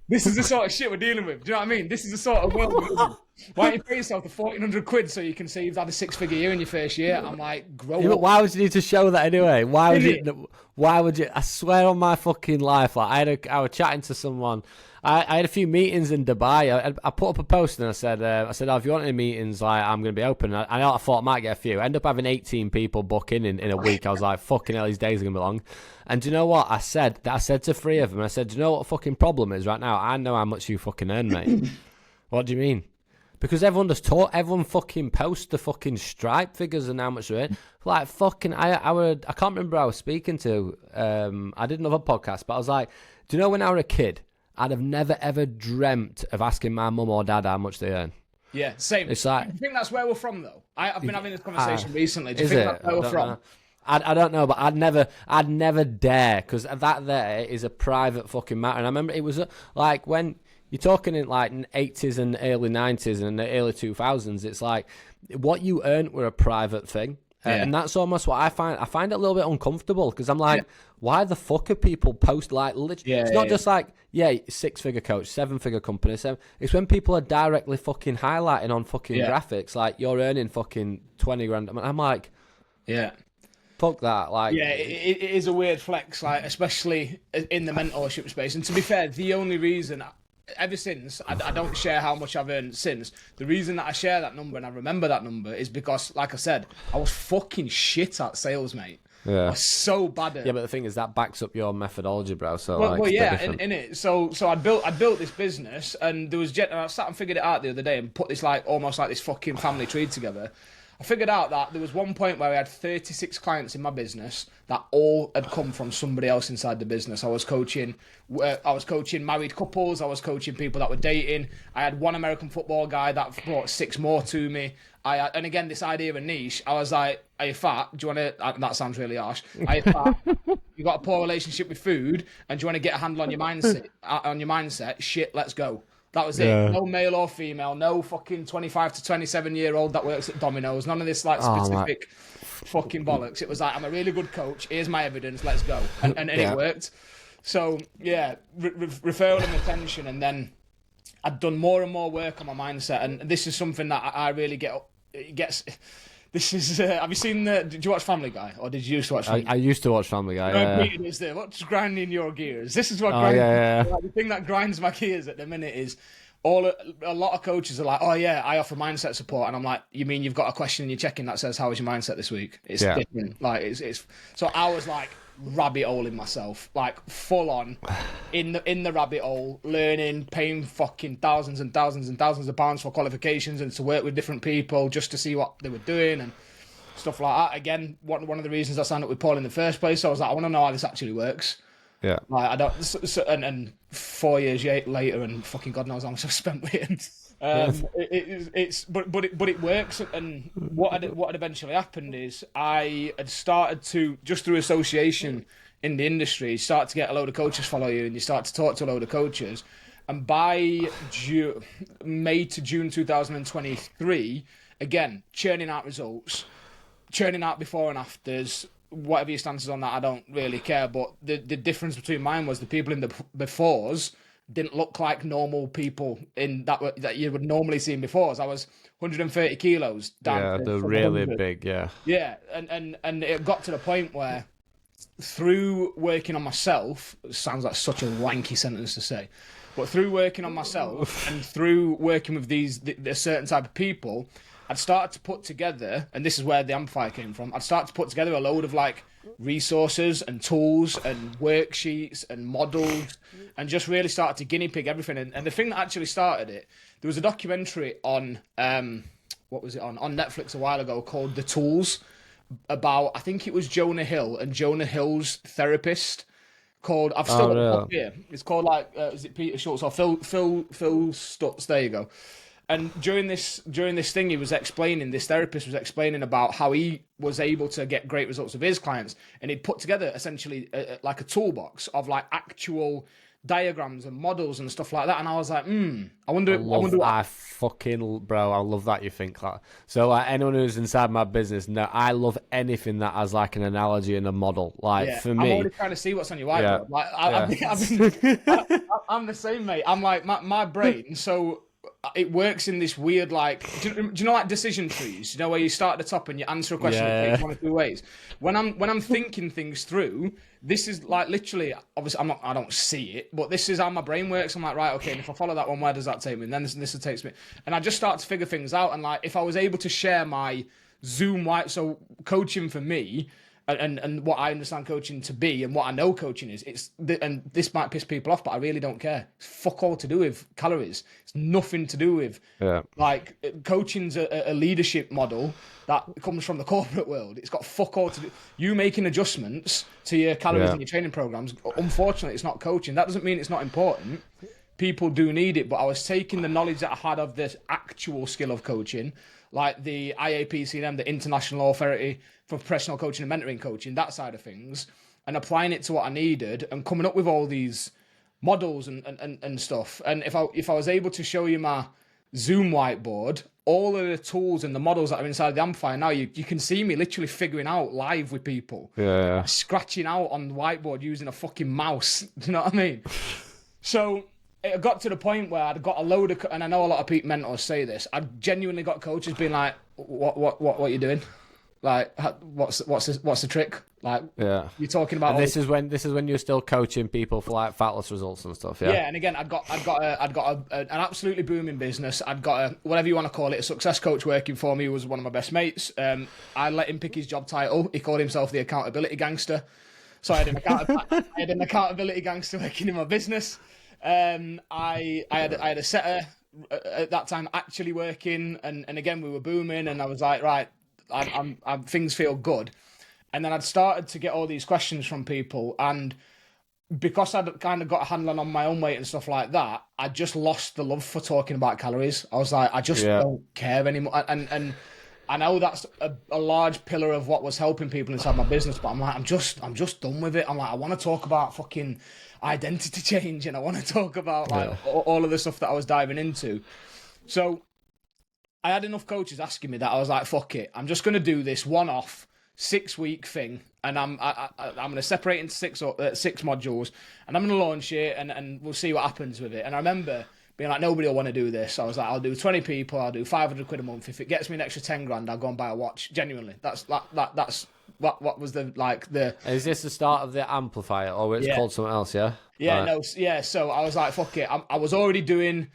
This is the sort of shit we're dealing with. Do you know what I mean? This is the sort of world we're living in. Why don't you pay yourself the 1,400 quid so you can say you've had a 6-figure year in your first year? I'm like, grow Yeah, but up. why would you need to show that anyway? Why would you? Why would you? I swear on my fucking life, like I was chatting to someone. I had a few meetings in Dubai. I put up a post and I said, oh, if you want any meetings, like I'm going to be open. I thought I might get a few. I ended up having 18 people book in a week. I was like, fucking hell, these days are going to be long. And do you know what I said? I said to 3 of them, I said, do you know what the fucking problem is right now? I know how much you fucking earn, mate. What do you mean? Because everyone fucking posts the fucking Stripe figures and how much they're in. Like, fucking, I can't remember who I was speaking to. I did another podcast, but I was like, do you know when I was a kid, I'd have never ever dreamt of asking my mum or dad how much they earn. Yeah, same. It's like, do you think that's where we're from, though? I've been having this conversation recently. Do you is think it? that's where we're from? I don't know, but I'd never dare, because that there is a private fucking matter. And I remember it was like when you're talking in like 80s and early 90s and the early 2000s, it's like what you earned were a private thing. Yeah. And that's almost what I find. I find it a little bit uncomfortable, because I'm like, why the fuck are people post like literally? It's not just like, 6-figure coach, 7-figure company. So it's when people are directly fucking highlighting on fucking graphics, like you're earning fucking 20 grand. I'm like, fuck that. Like, it is a weird flex, like especially in the mentorship space. And to be fair, the only reason, ever since, I don't share how much I've earned since. The reason that I share that number and I remember that number is because, like I said, I was fucking shit at sales, mate. I was so bad at it. Yeah, but the thing is, that backs up your methodology, bro. So, well, yeah, in it. So I built this business, and there was I sat and figured it out the other day and put this like almost like this fucking family tree together. I figured out that there was one point where I had 36 clients in my business that all had come from somebody else inside the business. I was coaching married couples. I was coaching people that were dating. I had one American football guy that brought 6 more to me. And again, this idea of a niche, I was like, are you fat? Do you want to, that sounds really harsh. Are you fat? You got a poor relationship with food, and do you want to get a handle on your mindset? Shit, let's go. That was it. No male or female. No fucking 25 to 27-year-old that works at Domino's. None of this like specific fucking bollocks. It was like, I'm a really good coach. Here's my evidence. Let's go. And it worked. So yeah, referral and retention, and then I'd done more and more work on my mindset. And this is something that I really gets. This is. Have you seen did you watch Family Guy, or did you used to watch Family Guy? I used to watch Family Guy. What's grinding your gears? This is what grinds. Like, the thing that grinds my gears at the minute is a lot of coaches are like, oh yeah, I offer mindset support, and I'm like, you mean you've got a question in your check-in that says how was your mindset this week? It's different. Like it's. So I was like rabbit holing myself, like full on in the rabbit hole, learning, paying fucking thousands and thousands and thousands of pounds for qualifications and to work with different people just to see what they were doing and stuff like that. Again, one of the reasons I signed up with Paul in the first place, so I was like, I want to know how this actually works. Yeah. Like I don't. And 4 years later, and fucking God knows how much I've spent with him. But it works. And what had eventually happened is I had started to, just through association in the industry, start to get a load of coaches follow you, and you start to talk to a load of coaches. And by May to June 2023, again, churning out results, churning out before and afters. Whatever your stance is on that, I don't really care. But the difference between mine was the people in the befores didn't look like normal people in that you would normally see in befores. I was 130 kilos down. Yeah, they're really big. Yeah. Yeah, and it got to the point where through working on myself, it sounds like such a wanky sentence to say, but through working on myself and through working with a certain type of people, I'd started to put together, and this is where the amplifier came from, I'd started to put together a load of like resources and tools and worksheets and models, and just really started to guinea pig everything. And the thing that actually started it, there was a documentary on what was it on Netflix a while ago called The Tools, about, I think it was Jonah Hill and Jonah Hill's therapist, called, I've still got it up here. It's called like is it Peter Schultz or Phil Stutz? There you go. And during this thing, this therapist was explaining about how he was able to get great results with his clients, and he'd put together essentially like a toolbox of like actual diagrams and models and stuff like that. And I was like, I wonder what... I love that you think that. So anyone who's inside my business, I love anything that has like an analogy and a model. Like for me, I'm already trying to see what's on your whiteboard. I'm the same, mate. I'm like my brain. So it works in this weird, like, do you know like decision trees? You know, where you start at the top and you answer a question in one of two ways. When I'm thinking things through, this is like literally, obviously I don't see it, but this is how my brain works. I'm like, right, okay, and if I follow that one, where does that take me? And then this takes me, and I just start to figure things out. And like, if I was able to share my Zoom so coaching for me, and what I understand coaching to be, and what I know coaching is, and this might piss people off, but I really don't care. It's fuck all to do with calories. It's nothing to do with like coaching's a leadership model that comes from the corporate world. It's got fuck all to do. You making adjustments to your calories and your training programs. Unfortunately, it's not coaching. That doesn't mean it's not important. People do need it, but I was taking the knowledge that I had of this actual skill of coaching, like the IAPCM, the International Authority for Professional Coaching and Mentoring Coaching, that side of things, and applying it to what I needed and coming up with all these models and stuff. And if I was able to show you my Zoom whiteboard, all of the tools and the models that are inside the Amplifier now, you can see me literally figuring out live with people. Scratching out on the whiteboard using a fucking mouse. Do you know what I mean? So it got to the point where I'd got a load of, and I know a lot of mentors say this, I genuinely got coaches being like, what are you doing? Like, what's the trick? Like, you're talking about. And this is when you're still coaching people for like fatless results and stuff. Yeah. Yeah, and again, I'd got an absolutely booming business. I'd got a, whatever you want to call it, a success coach working for me. Who was one of my best mates. I let him pick his job title. He called himself the accountability gangster. So I had an accountability gangster working in my business. I had a setter at that time actually working, and again we were booming, and I was like, right, I'm things feel good. And then I'd started to get all these questions from people, and because I'd kind of got a handle on my own weight and stuff like that, I just lost the love for talking about calories. I was like, I just don't care anymore. And I know that's a large pillar of what was helping people inside my business, but I'm like, I'm just done with it. I'm like, I want to talk about fucking identity change, and I want to talk about like all of the stuff that I was diving into. So I had enough coaches asking me that. I was like, fuck it, I'm just going to do this one-off 6-week thing, and I'm going to separate into six modules, and I'm going to launch it, and we'll see what happens with it. And I remember being like, nobody will want to do this. So I was like, I'll do 20 people, I'll do 500 quid a month. If it gets me an extra 10 grand, I'll go and buy a watch. Genuinely, that's what was the. Is this the start of the Amplifier, or it's called something else? Yeah. So I was like, fuck it. I was already doing,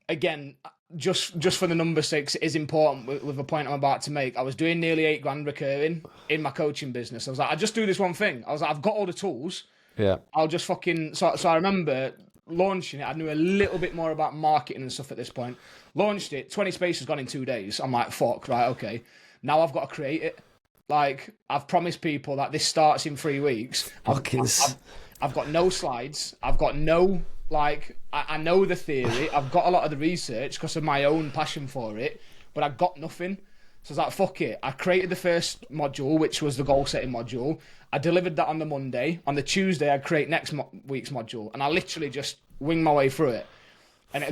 again, just for the number's sake, it is important with the point I'm about to make. I was doing nearly 8 grand recurring in my coaching business. I was like, I just do this one thing. I was like, I've got all the tools. Yeah. I'll just fucking. So I remember launching it. I knew a little bit more about marketing and stuff at this point. Launched it. 20 spaces gone in 2 days. I'm like, fuck, right, okay. Now I've got to create it. Like, I've promised people that this starts in 3 weeks. I've got no slides. I've got no, like, I know the theory. I've got a lot of the research because of my own passion for it, but I got nothing. So I was like, fuck it. I created the first module, which was the goal setting module. I delivered that on the Monday. On the Tuesday, I'd create next week's module. And I literally just winged my way through it. And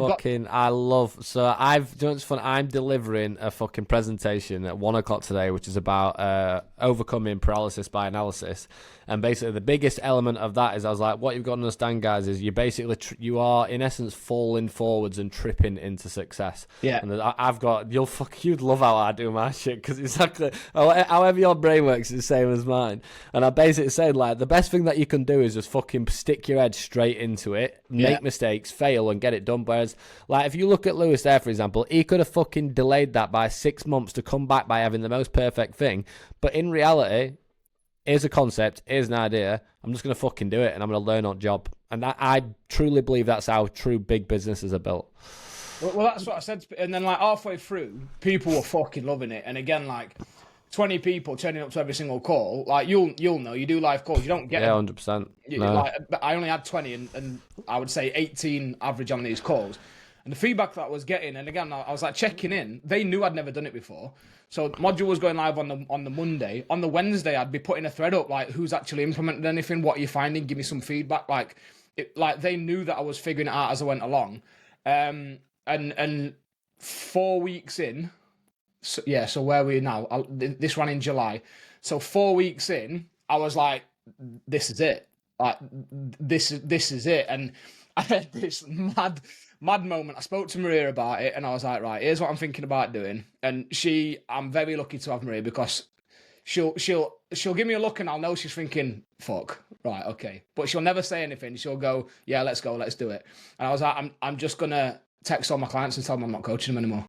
I love, so it's fun. I'm delivering a fucking presentation at 1:00 today, which is about overcoming paralysis by analysis. And basically the biggest element of that is, I was like, what you've got to understand, guys, is you basically, you are in essence falling forwards and tripping into success. Yeah. And you'd love how I do my shit, because exactly, however your brain works is the same as mine. And I basically said, like, the best thing that you can do is just fucking stick your head straight into it, make mistakes, fail, and get it done. Whereas, like, if you look at Lewis there, for example, he could have fucking delayed that by 6 months to come back by having the most perfect thing. But in reality, here's a concept, here's an idea. I'm just going to fucking do it, and I'm going to learn on job. And I truly believe that's how true big businesses are built. Well, that's what I said. And then, like, halfway through, people were fucking loving it. And again, like, 20 people turning up to every single call. Like, you'll know, you do live calls, you don't get... Yeah, 100%. No. Like, I only had 20, and I would say 18 average on these calls. And the feedback that I was getting, and again, I was like checking in. They knew I'd never done it before. So module was going live on the Monday. On the Wednesday, I'd be putting a thread up, like, who's actually implemented anything? What are you finding? Give me some feedback. Like they knew that I was figuring it out as I went along. And 4 weeks in, so where are we now? This ran in July. So 4 weeks in, I was like, this is it. Like, this is it. And I had this mad moment. I spoke to Maria about it, and I was like, right, here's what I'm thinking about doing. And I'm very lucky to have Maria, because she'll give me a look and I'll know she's thinking, fuck, right, okay. But she'll never say anything. She'll go, yeah, let's go, let's do it. And I was like, I'm just gonna text all my clients and tell them I'm not coaching them anymore.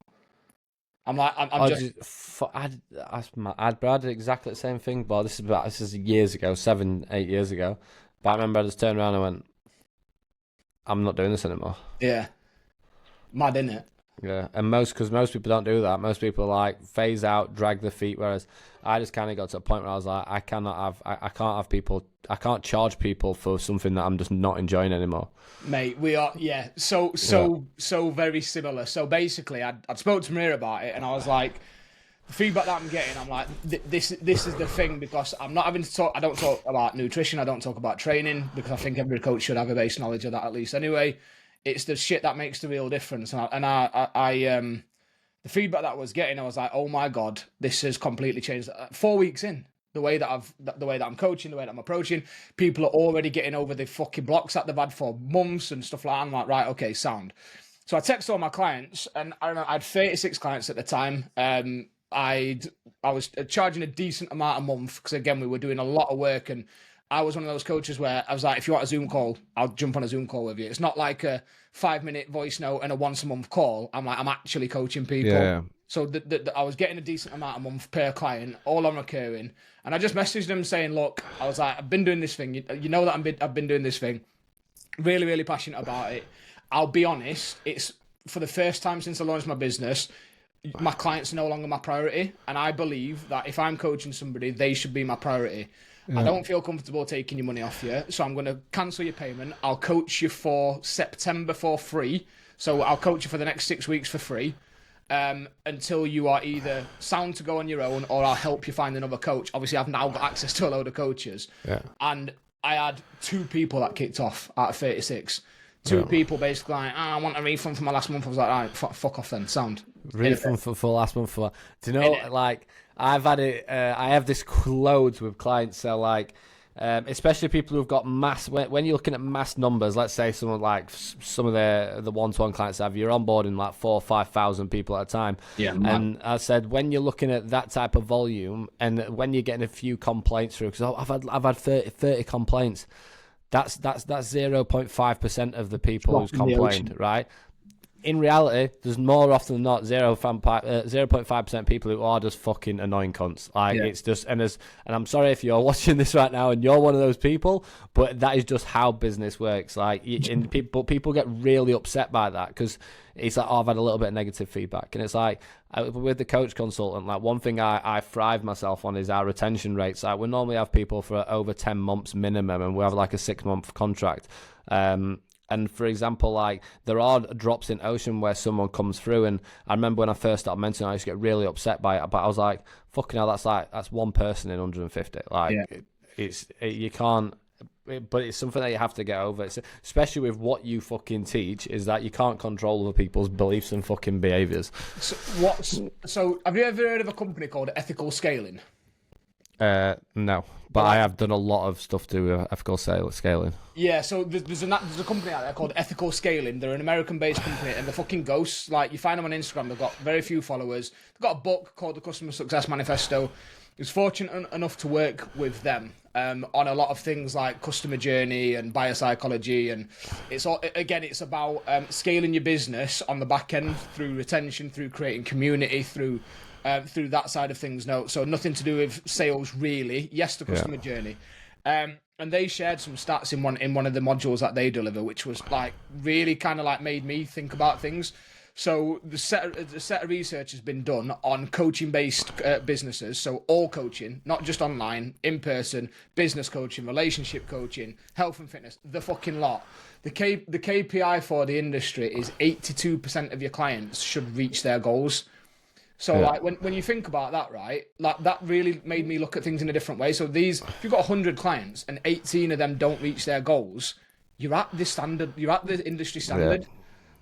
I'm like, I'm just... I did exactly the same thing, but this is years ago, 7-8 years ago. But I remember I just turned around and went, I'm not doing this anymore. Yeah. Mad, innit? Yeah, and because most people don't do that. Most people like phase out, drag their feet. Whereas I just kind of got to a point where I was like, I can't have people, I can't charge people for something that I'm just not enjoying anymore. Mate, we are, yeah. So very similar. So basically, I spoke to Maria about it, and I was like, the feedback that I'm getting, I'm like, this is the thing, because I'm not having to talk. I don't talk about nutrition. I don't talk about training, because I think every coach should have a base knowledge of that at least. Anyway. It's the shit that makes the real difference. And the feedback that I was getting, I was like, oh my God, this has completely changed. 4 weeks in, the way that I'm coaching, the way that I'm approaching, people are already getting over the fucking blocks that they've had for months and stuff like that. I'm like, right, okay, sound. So I text all my clients, and I remember I had 36 clients at the time. I was charging a decent amount a month, because again, we were doing a lot of work, and I was one of those coaches where I was like, if you want a Zoom call, I'll jump on a Zoom call with you. It's not like a 5-minute voice note and a once a month call. I'm actually coaching people. Yeah. So I was getting a decent amount a month per client, all on recurring. And I just messaged them saying, look, I was like, I've been doing this thing. You know that I've been doing this thing. Really, really passionate about it. I'll be honest, it's for the first time since I launched my business, my clients are no longer my priority. And I believe that if I'm coaching somebody, they should be my priority. Yeah. I don't feel comfortable taking your money off you, so I'm going to cancel your payment. I'll coach you for September for free. So I'll coach you for the next 6 weeks for free, until you are either sound to go on your own, or I'll help you find another coach. Obviously, I've now got access to a load of coaches. Yeah. And I had 2 people that kicked off out of 36. Two people basically like, I want a refund for my last month. I was like, all right, fuck off then, sound. Refund for last month. Do you know, like... I've had it. I have this loads with clients. So like, especially people who've got mass. When you're looking at mass numbers, let's say some of the one-to-one clients have, you're onboarding like 4,000 or 5,000 people at a time. Yeah. And I said, when you're looking at that type of volume, and when you're getting a few complaints through, because I've had 30 complaints. That's 0.5% of the people who's complained, right? In reality, there's more often than not 0.5% people who are just fucking annoying cunts. Like, it's just, and I'm sorry if you're watching this right now and you're one of those people, but that is just how business works. Like, people get really upset by that, because it's like, oh, I've had a little bit of negative feedback, and it's like, with the coach consultant, like, one thing I thrive myself on is our retention rates. Like, we normally have people for over 10 months minimum, and we have like a 6-month contract. And for example, like, there are drops in Ocean where someone comes through, and I remember when I first started mentoring, I used to get really upset by it, but I was like, fucking hell, that's one person in 150. Like, you can't, but it's something that you have to get over. It's, especially with what you fucking teach, is that you can't control other people's beliefs and fucking behaviours. So have you ever heard of a company called Ethical Scaling? No, but I have done a lot of stuff to do with ethical scaling. Yeah, so there's a company out there called Ethical Scaling. They're an American-based company, and they're fucking ghosts. Like, you find them on Instagram. They've got very few followers. They've got a book called The Customer Success Manifesto. I was fortunate enough to work with them on a lot of things like customer journey and biopsychology, and it's about scaling your business on the back end through retention, through creating community, through through that side of things. No, so nothing to do with sales really. Yes, the customer journey. And they shared some stats in one of the modules that they deliver, which was like really kind of like made me think about things. So the set of research has been done on coaching-based businesses. So all coaching, not just online, in person, business coaching, relationship coaching, health and fitness, the fucking lot. The KPI for the industry is 82% of your clients should reach their goals. So like when you think about that, right, like that really made me look at things in a different way. So if you've got 100 clients and 18 of them don't reach their goals, you're at the standard, you're at the industry standard. Yeah.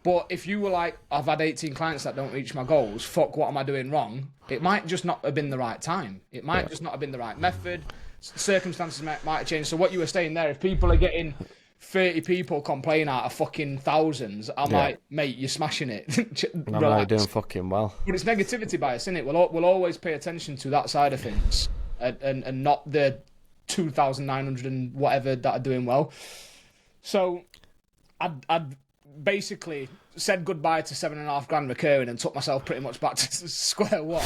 But if you were like, I've had 18 clients that don't reach my goals, fuck, what am I doing wrong? It might just not have been the right time. It might just not have been the right method. Circumstances might have changed. So what you were saying there, if people are getting 30 people complain out of fucking thousands, I'm like, mate, you're smashing it. You're doing fucking well. But it's negativity bias, isn't it? We'll always pay attention to that side of things and not the 2,900 and whatever that are doing well. So I'd basically said goodbye to $7,500 recurring and took myself pretty much back to square one.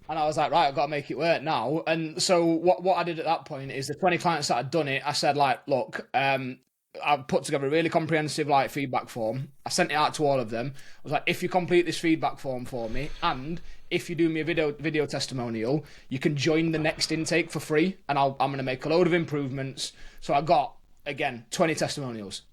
And I was like, right, I've got to make it work now. And so what I did at that point is the 20 clients that had done it, I said, like, look, I've put together a really comprehensive like feedback form. I sent it out to all of them. I was like, if you complete this feedback form for me, and if you do me a video testimonial, you can join the next intake for free, and I'm going to make a load of improvements. So I got, again, 20 testimonials.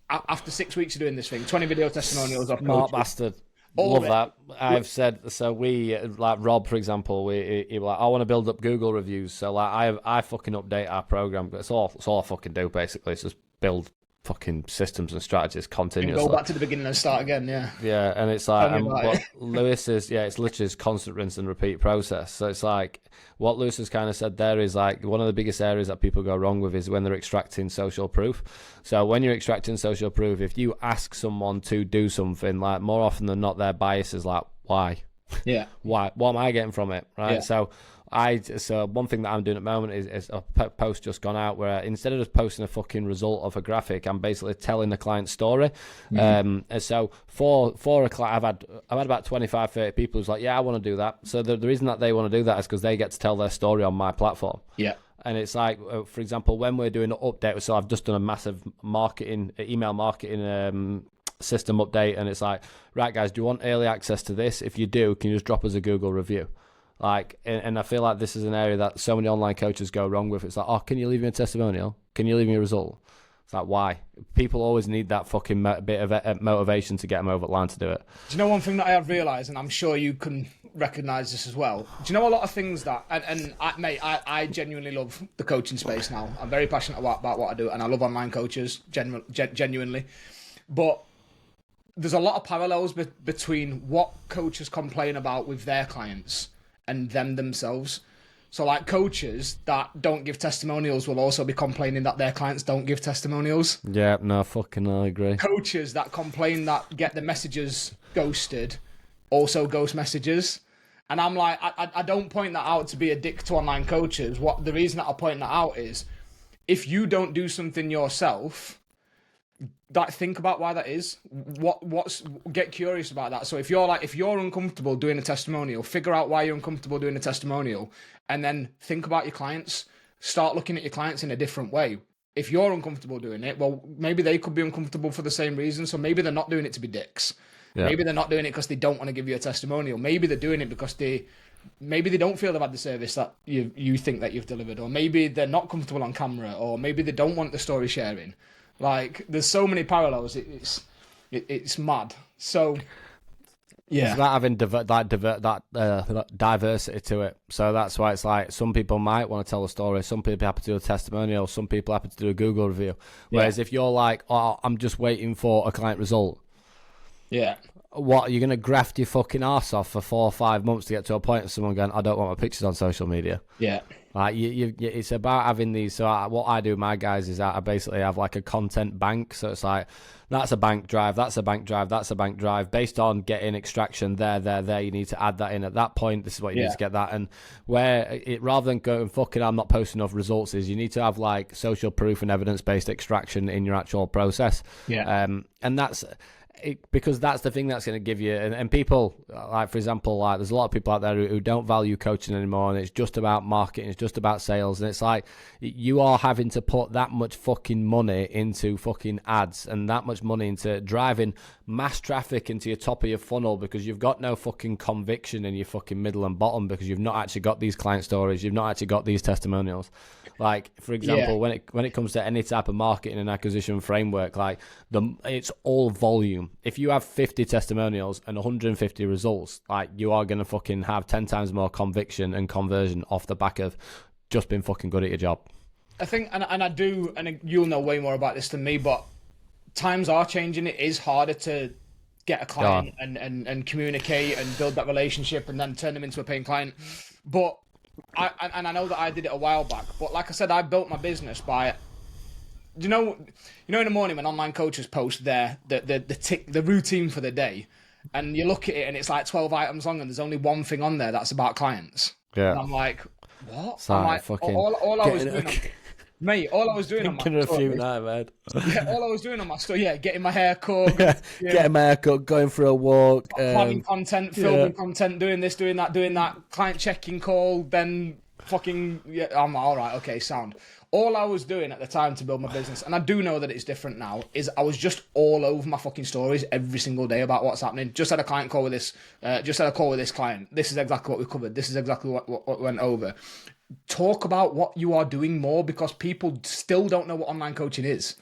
After 6 weeks of doing this thing, 20 video testimonials off Smart bastard. Love that. I've said, so we, like Rob, for example, he like, I want to build up Google reviews. So like I fucking update our program. It's all I fucking do, basically. It's just build fucking systems and strategies continuously. Go back to the beginning and start again, yeah. Yeah, and it's like, what Lewis is, it's literally a constant rinse and repeat process. So it's like, what Lewis has kind of said there is like, one of the biggest areas that people go wrong with is when they're extracting social proof. So when you're extracting social proof, if you ask someone to do something, like more often than not, their bias is like, why? Yeah. Why? What am I getting from it? Right. Yeah. So one thing that I'm doing at the moment is a post just gone out where instead of just posting a fucking result of a graphic, I'm basically telling the client's story. Mm-hmm. So for a client, I've had about 25, 30 people who's like, yeah, I want to do that. So the reason that they want to do that is because they get to tell their story on my platform. Yeah. And it's like, for example, when we're doing an update, so I've just done a massive email marketing system update, and it's like, right, guys, do you want early access to this? If you do, can you just drop us a Google review? Like, and I feel like this is an area that so many online coaches go wrong with. It's like, oh, can you leave me a testimonial? Can you leave me a result? It's like, why? People always need that fucking bit of motivation to get them over the line to do it. Do you know one thing that I have realised, and I'm sure you can recognise this as well? Do you know a lot of things that, I genuinely love the coaching space now. I'm very passionate about what I do, and I love online coaches, genuinely. But there's a lot of parallels between what coaches complain about with their clients and them themselves. So like coaches that don't give testimonials will also be complaining that their clients don't give testimonials. Yeah, no, fucking I agree. Coaches that complain that get the messages ghosted also ghost messages. And I'm like, I don't point that out to be a dick to online coaches. The reason that I point that out is if you don't do something yourself, think about why that is. Get curious about that. So if you're uncomfortable doing a testimonial, figure out why you're uncomfortable doing a testimonial, and then think about your clients. Start looking at your clients in a different way. If you're uncomfortable doing it, well, maybe they could be uncomfortable for the same reason. So maybe they're not doing it to be dicks. Yeah. Maybe they're not doing it because they don't want to give you a testimonial. Maybe they're doing it because maybe they don't feel they've had the service that you think that you've delivered, or maybe they're not comfortable on camera, or maybe they don't want the story sharing. Like, there's so many parallels. It's mad. So, yeah, it's not having that diversity to it. So that's why it's like some people might want to tell a story, some people happy to do a testimonial, some people happy to do a Google review. Whereas if you're like, oh, I'm just waiting for a client result. Yeah. What, you're going to graft your fucking arse off for 4 or 5 months to get to a point of someone going, I don't want my pictures on social media. Yeah. Like it's about having these. So what I do with my guys is I basically have like a content bank. So it's like, that's a bank drive, that's a bank drive, that's a bank drive. Based on getting extraction there, you need to add that in at that point. This is what you need to get that. And where rather than going, fucking, I'm not posting enough results, is you need to have like social proof and evidence-based extraction in your actual process. Yeah. And that's... because that's the thing that's going to give you, and people, like, for example, like, there's a lot of people out there who don't value coaching anymore, and it's just about marketing, it's just about sales, and it's like, you are having to put that much fucking money into fucking ads, and that much money into driving mass traffic into your top of your funnel, because you've got no fucking conviction in your fucking middle and bottom, because you've not actually got these client stories, you've not actually got these testimonials. Like, for example, when it comes to any type of marketing and acquisition framework, like, it's all volume. If you have 50 testimonials and 150 results, like, you are going to fucking have 10 times more conviction and conversion off the back of just being fucking good at your job. I think, and I do, and you'll know way more about this than me, but times are changing. It is harder to get a client and communicate and build that relationship and then turn them into a paying client. But I know that I did it a while back, but like I said, I built my business by, you know, in the morning when online coaches post the routine for the day, and you look at it and it's like 12 items long, and there's only one thing on there that's about clients. Yeah, and I'm like, what? Sorry, I'm like, fucking all I was doing. Mate, all I was doing on my story, all I was doing on my story, getting my hair cut, getting my hair cut, going for a walk, planning content, filming content, doing this, doing that, client checking call, then fucking, I'm all right, okay, sound. All I was doing at the time to build my business, and I do know that it's different now, is I was just all over my fucking stories every single day about what's happening. Just had a client call with this, client. This is exactly what we covered. This is exactly what went over. Talk about what you are doing more, because people still don't know what online coaching is.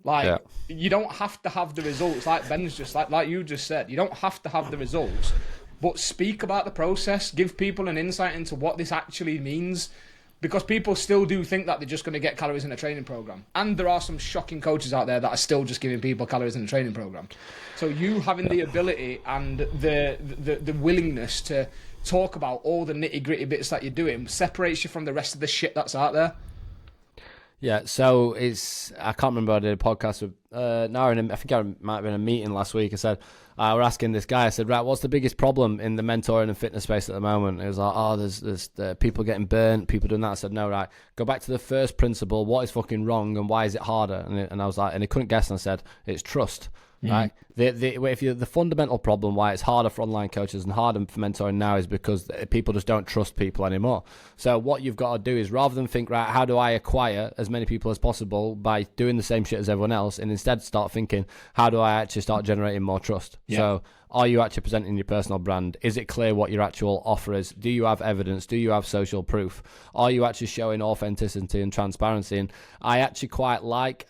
Like, you don't have to have the results, like Ben's just like you just said. You don't have to have the results, but speak about the process, give people an insight into what this actually means, because people still do think that they're just going to get calories in a training program. And there are some shocking coaches out there that are still just giving people calories in a training program. So you having the ability and the willingness to talk about all the nitty-gritty bits that you're doing separates you from the rest of the shit that's out there. Yeah, so I can't remember, I did a podcast with Nara, I think I might have been in a meeting last week. I said, we're asking this guy, I said, right, what's the biggest problem in the mentoring and fitness space at the moment? It was like, there's people getting burnt, people doing that. I said, no, right, go back to the first principle, what is fucking wrong and why is it harder? And I was like, and he couldn't guess, and I said, it's trust. Right. The fundamental problem why it's harder for online coaches and harder for mentoring now is because people just don't trust people anymore. So what you've got to do is, rather than think, right, how do I acquire as many people as possible by doing the same shit as everyone else, and instead start thinking, how do I actually start generating more trust? Yeah. So are you actually presenting your personal brand? Is it clear what your actual offer is? Do you have evidence? Do you have social proof? Are you actually showing authenticity and transparency? And I actually quite like...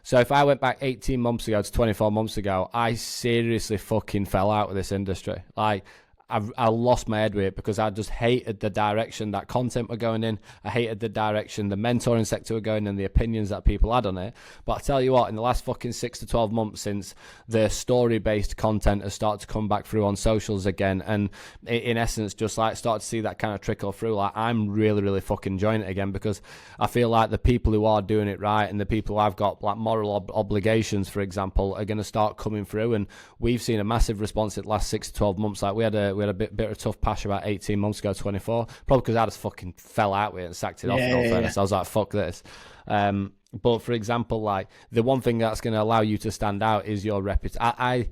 So if I went back 18 months ago to 24 months ago, I seriously fucking fell out with this industry. Like, I lost my head with it because I just hated the direction that content were going in. I hated the direction the mentoring sector were going and the opinions that people had on it. But I tell you what, in the last fucking 6 to 12 months since the story-based content has started to come back through on socials again, and in essence just like start to see that kind of trickle through, like, I'm really, really fucking enjoying it again, because I feel like the people who are doing it right and the people who I've got like moral obligations, for example, are going to start coming through. And we've seen a massive response in the last 6 to 12 months. Like, we had a bit of a tough patch about 18 months ago, 24, probably because I just fucking fell out with it and sacked it off. In all fairness, I was like, fuck this. But for example, like, the one thing that's going to allow you to stand out is your reputation.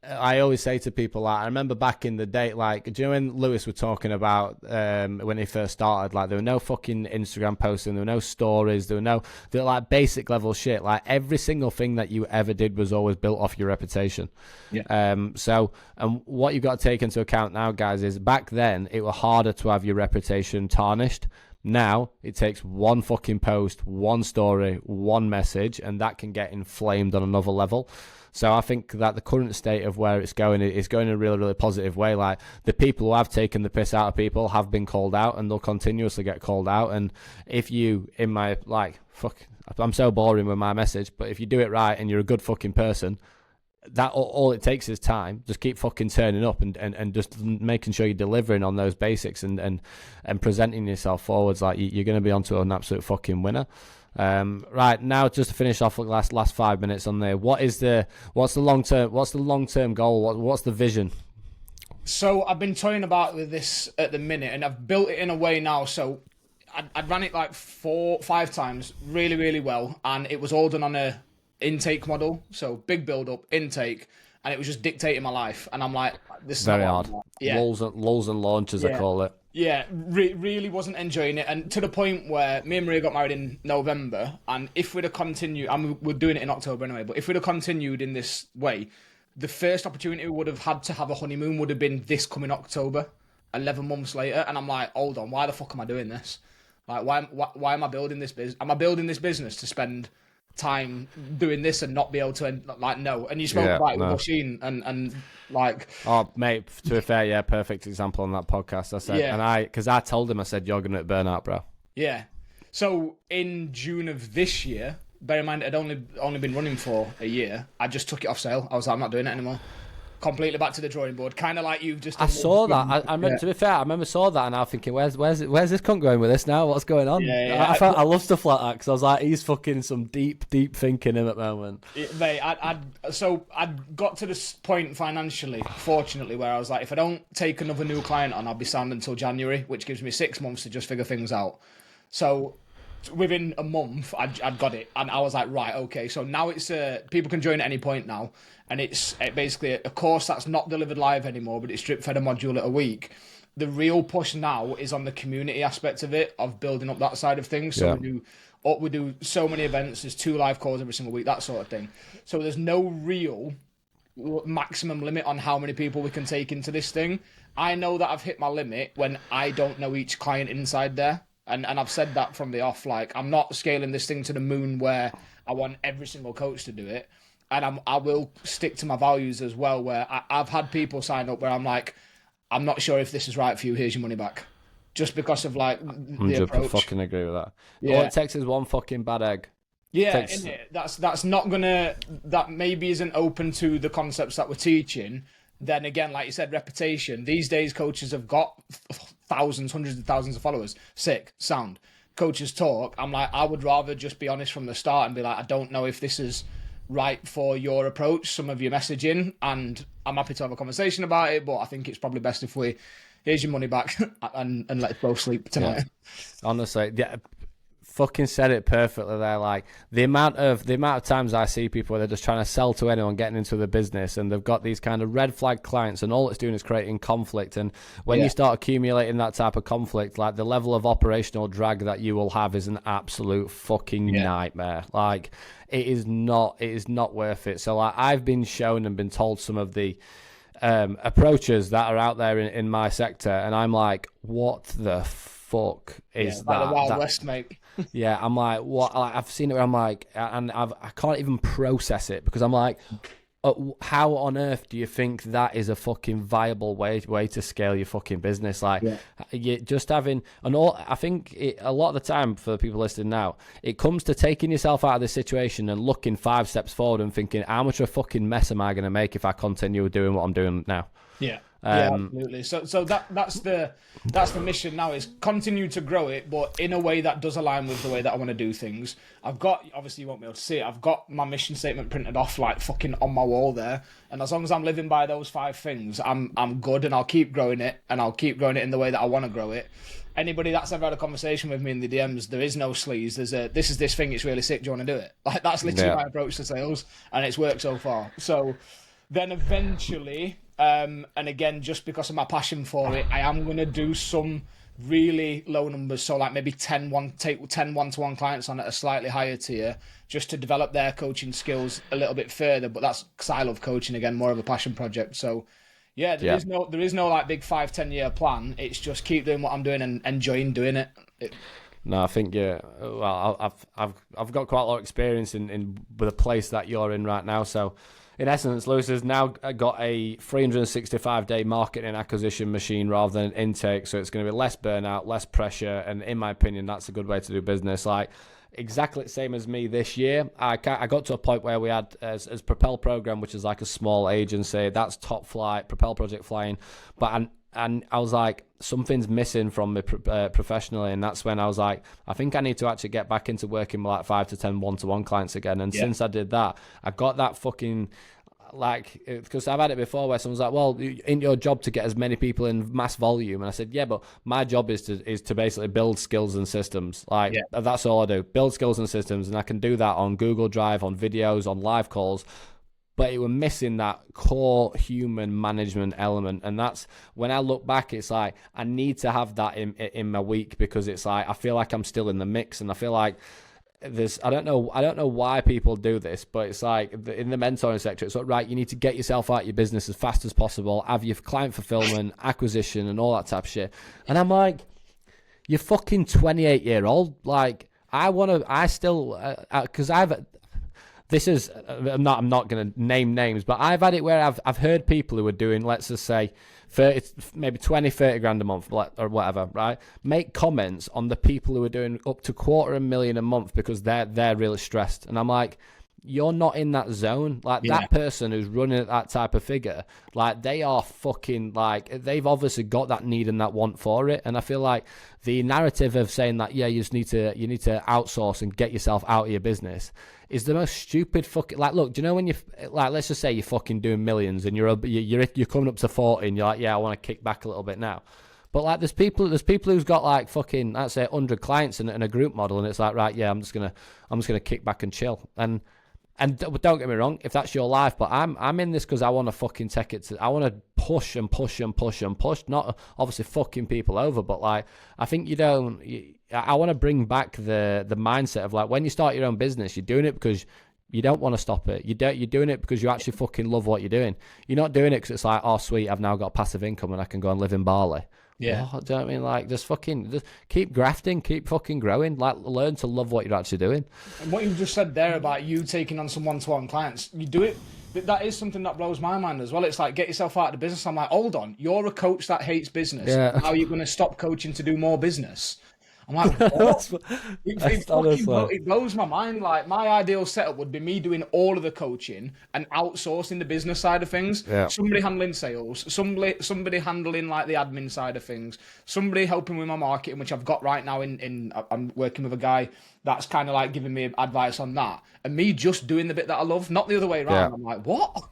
I always say to people, like, I remember back in the day, like, do you know when Lewis were talking about when he first started, like, there were no fucking Instagram posting, there were no stories, there were like basic level shit. Like, every single thing that you ever did was always built off your reputation. Yeah. So, and what you've got to take into account now, guys, is back then it was harder to have your reputation tarnished. Now it takes one fucking post, one story, one message, and that can get inflamed on another level. So I think that the current state of where it's going is going in a really, really positive way. Like, the people who have taken the piss out of people have been called out, and they'll continuously get called out. And if you, I'm so boring with my message, but if you do it right and you're a good fucking person, that all it takes is time. Just keep fucking turning up and just making sure you're delivering on those basics and presenting yourself forwards like you're going to be onto an absolute fucking winner. Right now, just to finish off the last 5 minutes on there, what's the long term goal? What's the vision? So I've been toying about with this at the minute, and I've built it in a way now. So I ran it like 4-5 times really, really well, and it was all done on intake model. So big build up, intake, and it was just dictating my life. And I'm like, this is Very not hard. what I want. Lulls and launches, I call it. Yeah, really wasn't enjoying it, and to the point where me and Maria got married in November, and if we'd have continued, we're doing it in October anyway, but if we'd have continued in this way, the first opportunity we would have had to have a honeymoon would have been this coming October, 11 months later, and I'm like, hold on, why the fuck am I doing this? Like, why am I building this business? Am I building this business to spend time doing this and not be able to, like, no? And you spoke about it with Machine and like, oh mate, to be fair, yeah, perfect example on that podcast. I said, and because I told him, I said, you're gonna burn out, bro. Yeah. So in June of this year, bear in mind it had only been running for a year, I just took it off sale. I was like, I'm not doing it anymore. Completely back to the drawing board, kind of like you've just. I saw that. I remember, to be fair, I remember saw that, and I was thinking, where's this cunt going with this now? What's going on? Yeah. I love stuff like that because I was like, he's fucking some deep thinking him at the moment. Mate, I'd got to this point financially, fortunately, where I was like, if I don't take another new client on, I'll be sound until January, which gives me 6 months to just figure things out. So within a month, I'd got it, and I was like, right, okay. So now it's people can join at any point now. And it's basically a course that's not delivered live anymore, but it's drip fed a module at a week. The real push now is on the community aspect of it, of building up that side of things. So we do so many events. There's 2 live calls every single week, that sort of thing. So there's no real maximum limit on how many people we can take into this thing. I know that I've hit my limit when I don't know each client inside there. And I've said that from the off. Like, I'm not scaling this thing to the moon where I want every single coach to do it. And I will stick to my values as well, where I've had people sign up where I'm like, I'm not sure if this is right for you, here's your money back. Just because of, like, the approach. I fucking agree with that. Yeah. All it takes is one fucking bad egg. Yeah, that's not gonna, that maybe isn't open to the concepts that we're teaching. Then again, like you said, reputation. These days, coaches have got thousands, hundreds of thousands of followers. Sick, sound. Coaches talk. I'm like, I would rather just be honest from the start and be like, I don't know if this is right for your approach, some of your messaging, and I'm happy to have a conversation about it, but I think it's probably best if here's your money back and let it both sleep tonight. Yeah. Honestly, yeah, fucking said it perfectly there. Like, the amount of times I see people where they're just trying to sell to anyone getting into the business, and they've got these kind of red flag clients, and all it's doing is creating conflict. And when you start accumulating that type of conflict, like, the level of operational drag that you will have is an absolute fucking nightmare. Like, it is not worth it. So, like, I've been shown and been told some of the approaches that are out there in my sector, and I'm like, what the fuck is that? The Wild West, mate. Yeah, I'm like, what? Like, I've seen it where I'm like, and I can't even process it, because I'm like, how on earth do you think that is a fucking viable way to scale your fucking business? Like, you just having, and all, I think a lot of the time for the people listening now, it comes to taking yourself out of this situation and looking 5 steps forward and thinking, how much of a fucking mess am I going to make if I continue doing what I'm doing now? Yeah. Absolutely. So that's the mission now, is continue to grow it, but in a way that does align with the way that I want to do things. I've got, obviously you won't be able to see it, I've got my mission statement printed off, like, fucking on my wall there. And as long as I'm living by those 5 things, I'm good, and I'll keep growing it, and I'll keep growing it in the way that I want to grow it. Anybody that's ever had a conversation with me in the DMs, there is no sleaze. There's this is this thing, it's really sick, do you want to do it? Like, that's literally my approach to sales, and it's worked so far. So then eventually, and again, just because of my passion for it, I am going to do some really low numbers. So, like, maybe 10 one-to-one clients on at a slightly higher tier, just to develop their coaching skills a little bit further. But that's because I love coaching, again, more of a passion project. So, yeah, there is no like big 5-10 year plan. It's just keep doing what I'm doing and enjoying doing it. No, I think well, I've got quite a lot of experience in with the place that you're in right now. So, in essence, Lewis has now got a 365-day marketing acquisition machine rather than intake, so it's going to be less burnout, less pressure, and in my opinion, that's a good way to do business. Like, exactly the same as me this year. I got to a point where we had, as Propel Program, which is like a small agency, that's top flight, Propel Project flying, but and I was like, something's missing from me professionally, and that's when I was like, I think I need to actually get back into working with like 5 to 10 one-to-one clients again. And since I did that, I got that fucking like, because I've had it before where someone's like, well, ain't your job to get as many people in mass volume? And I said, yeah, but my job is to basically build skills and systems. Like, that's all I do, build skills and systems. And I can do that on Google Drive, on videos, on live calls. But it was missing that core human management element. And that's when I look back, it's like, I need to have that in my week, because it's like, I feel like I'm still in the mix, and I feel like I don't know why people do this, but it's like in the mentoring sector, it's like, right, you need to get yourself out of your business as fast as possible, have your client fulfillment, acquisition, and all that type of shit. And I'm like, you're fucking 28-year-old. Like, this is, I'm not going to name names, but I've had it where I've heard people who are doing, let's just say, 30, maybe 20, 30 grand a month or whatever, right? Make comments on the people who are doing up to $250,000 a month because they're really stressed. And I'm like, you're not in that zone. Like, that person who's running at that type of figure, like, they are fucking, like, they've obviously got that need and that want for it. And I feel like the narrative of saying that, yeah, you need to outsource and get yourself out of your business is the most stupid fucking, like, look, do you know when you, like, let's just say you're fucking doing millions and you're coming up to 40 and you're like, yeah, I want to kick back a little bit now. But like, there's people who's got like fucking, let's say 100 clients in a group model, and it's like, right, yeah, I'm just gonna kick back and chill. And don't get me wrong, if that's your life, but I'm in this because I want to fucking take it to, I want to push and push and push and push, not obviously fucking people over, but like, I think I want to bring back the mindset of like, when you start your own business, you're doing it because you don't want to stop it. You're doing it because you actually fucking love what you're doing. You're not doing it because it's like, oh sweet, I've now got passive income and I can go and live in Bali. Yeah. Oh, do you know what I mean? Like, just keep grafting, keep fucking growing. Like, learn to love what you're actually doing. And what you just said there about you taking on some one-to-one clients, you do it. That is something that blows my mind as well. It's like, get yourself out of the business. I'm like, hold on, you're a coach that hates business. Yeah. How are you going to stop coaching to do more business? I'm like, what? It blows my mind. Like, my ideal setup would be me doing all of the coaching and outsourcing the business side of things. Yeah. Somebody handling sales, somebody handling like the admin side of things, somebody helping with my marketing, which I've got right now. I'm working with a guy that's kind of like giving me advice on that, and me just doing the bit that I love, not the other way around. Yeah. I'm like, what?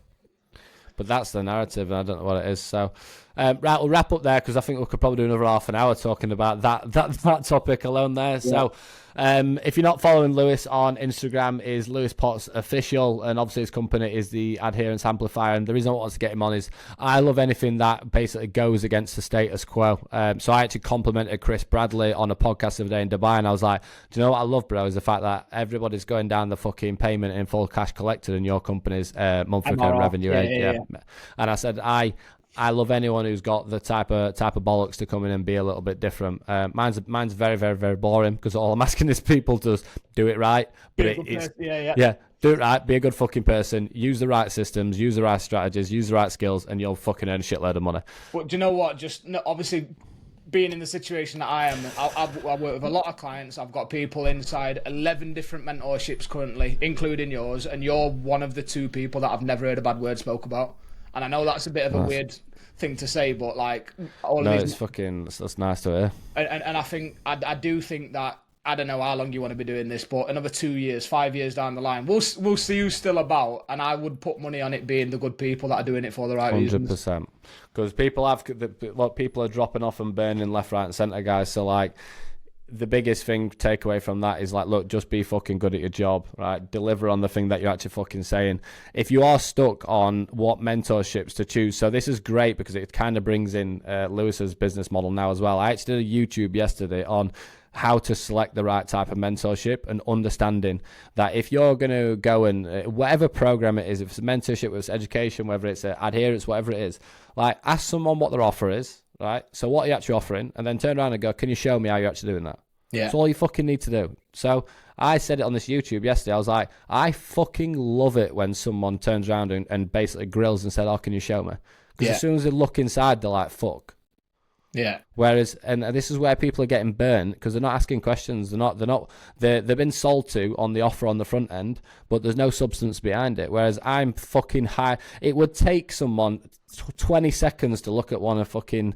But that's the narrative, and I don't know what it is. So, right, we'll wrap up there because I think we could probably do another half an hour talking about that topic alone there. Yeah. So, if you're not following Lewis on Instagram, is Lewis Potts Official, and obviously his company is the Adherence Amplifier. And the reason I want to get him on is I love anything that basically goes against the status quo. So I actually complimented Chris Bradley on a podcast the other day in Dubai, and I was like, do you know what I love, bro, is the fact that everybody's going down the fucking payment in full cash collected in your company's monthly recurring revenue. Yeah. And I said, I love anyone who's got the type of bollocks to come in and be a little bit different. Mine's very, very, very boring because all I'm asking is people to do it right. But do it right. Be a good fucking person. Use the right systems. Use the right strategies. Use the right skills, and you'll fucking earn a shitload of money. But do you know what? Obviously, being in the situation that I am, I work with a lot of clients. I've got people inside 11 different mentorships currently, including yours, and you're one of the 2 people that I've never heard a bad word spoke about. And I know that's a bit of a weird thing to say, but like, it's nice to hear. And I think I do think that, I don't know how long you want to be doing this, but another 2 years, 5 years down the line, we'll see who's still about. And I would put money on it being the good people that are doing it for the right reasons. 100%. Because people are dropping off and burning left, right, and centre, guys. So like, the biggest thing take away from that is like, look, just be fucking good at your job, right? Deliver on the thing that you're actually fucking saying. If you are stuck on what mentorships to choose, so this is great because it kind of brings in Lewis's business model now as well. I actually did a YouTube yesterday on how to select the right type of mentorship, and understanding that if you're going to go and whatever program it is, if it's a mentorship, whether it's education, whether it's adherence, whatever it is, like, ask someone what their offer is. Right, so what are you actually offering? And then turn around and go, can you show me how you're actually doing that? Yeah. That's all you fucking need to do. So I said it on this YouTube yesterday. I was like, I fucking love it when someone turns around and basically grills and said, oh, can you show me? Because as soon as they look inside, they're like, fuck. Yeah. Whereas, and this is where people are getting burnt because they're not asking questions. They've been sold to on the offer on the front end, but there's no substance behind it. Whereas I'm fucking high. It would take someone 20 seconds to look at one of fucking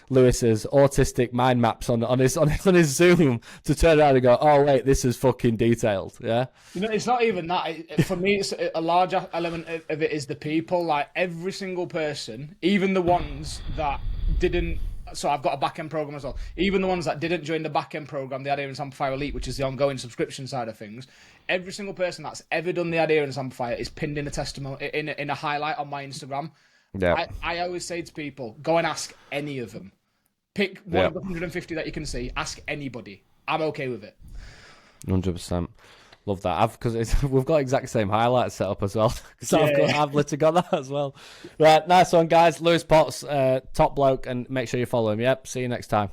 Lewis's autistic mind maps on his Zoom to turn around and go, oh wait, this is fucking detailed. Yeah. It's not even that. For me, it's a large element of it is the people. Like every single person, even the ones that didn't. So I've got a back-end program as well. Even the ones that didn't join the back-end program, the Adherence Amplifier Elite, which is the ongoing subscription side of things, every single person that's ever done the Adherence Amplifier is pinned in a testimony, in a highlight on my Instagram. Yeah. I always say to people, go and ask any of them. Pick one of the 150 that you can see. Ask anybody. I'm okay with it. 100%. Love that. Because we've got exact same highlights set up as well. So I've literally got that as well. Right, nice one, guys. Lewis Potts, top bloke, and make sure you follow him. Yep. See you next time.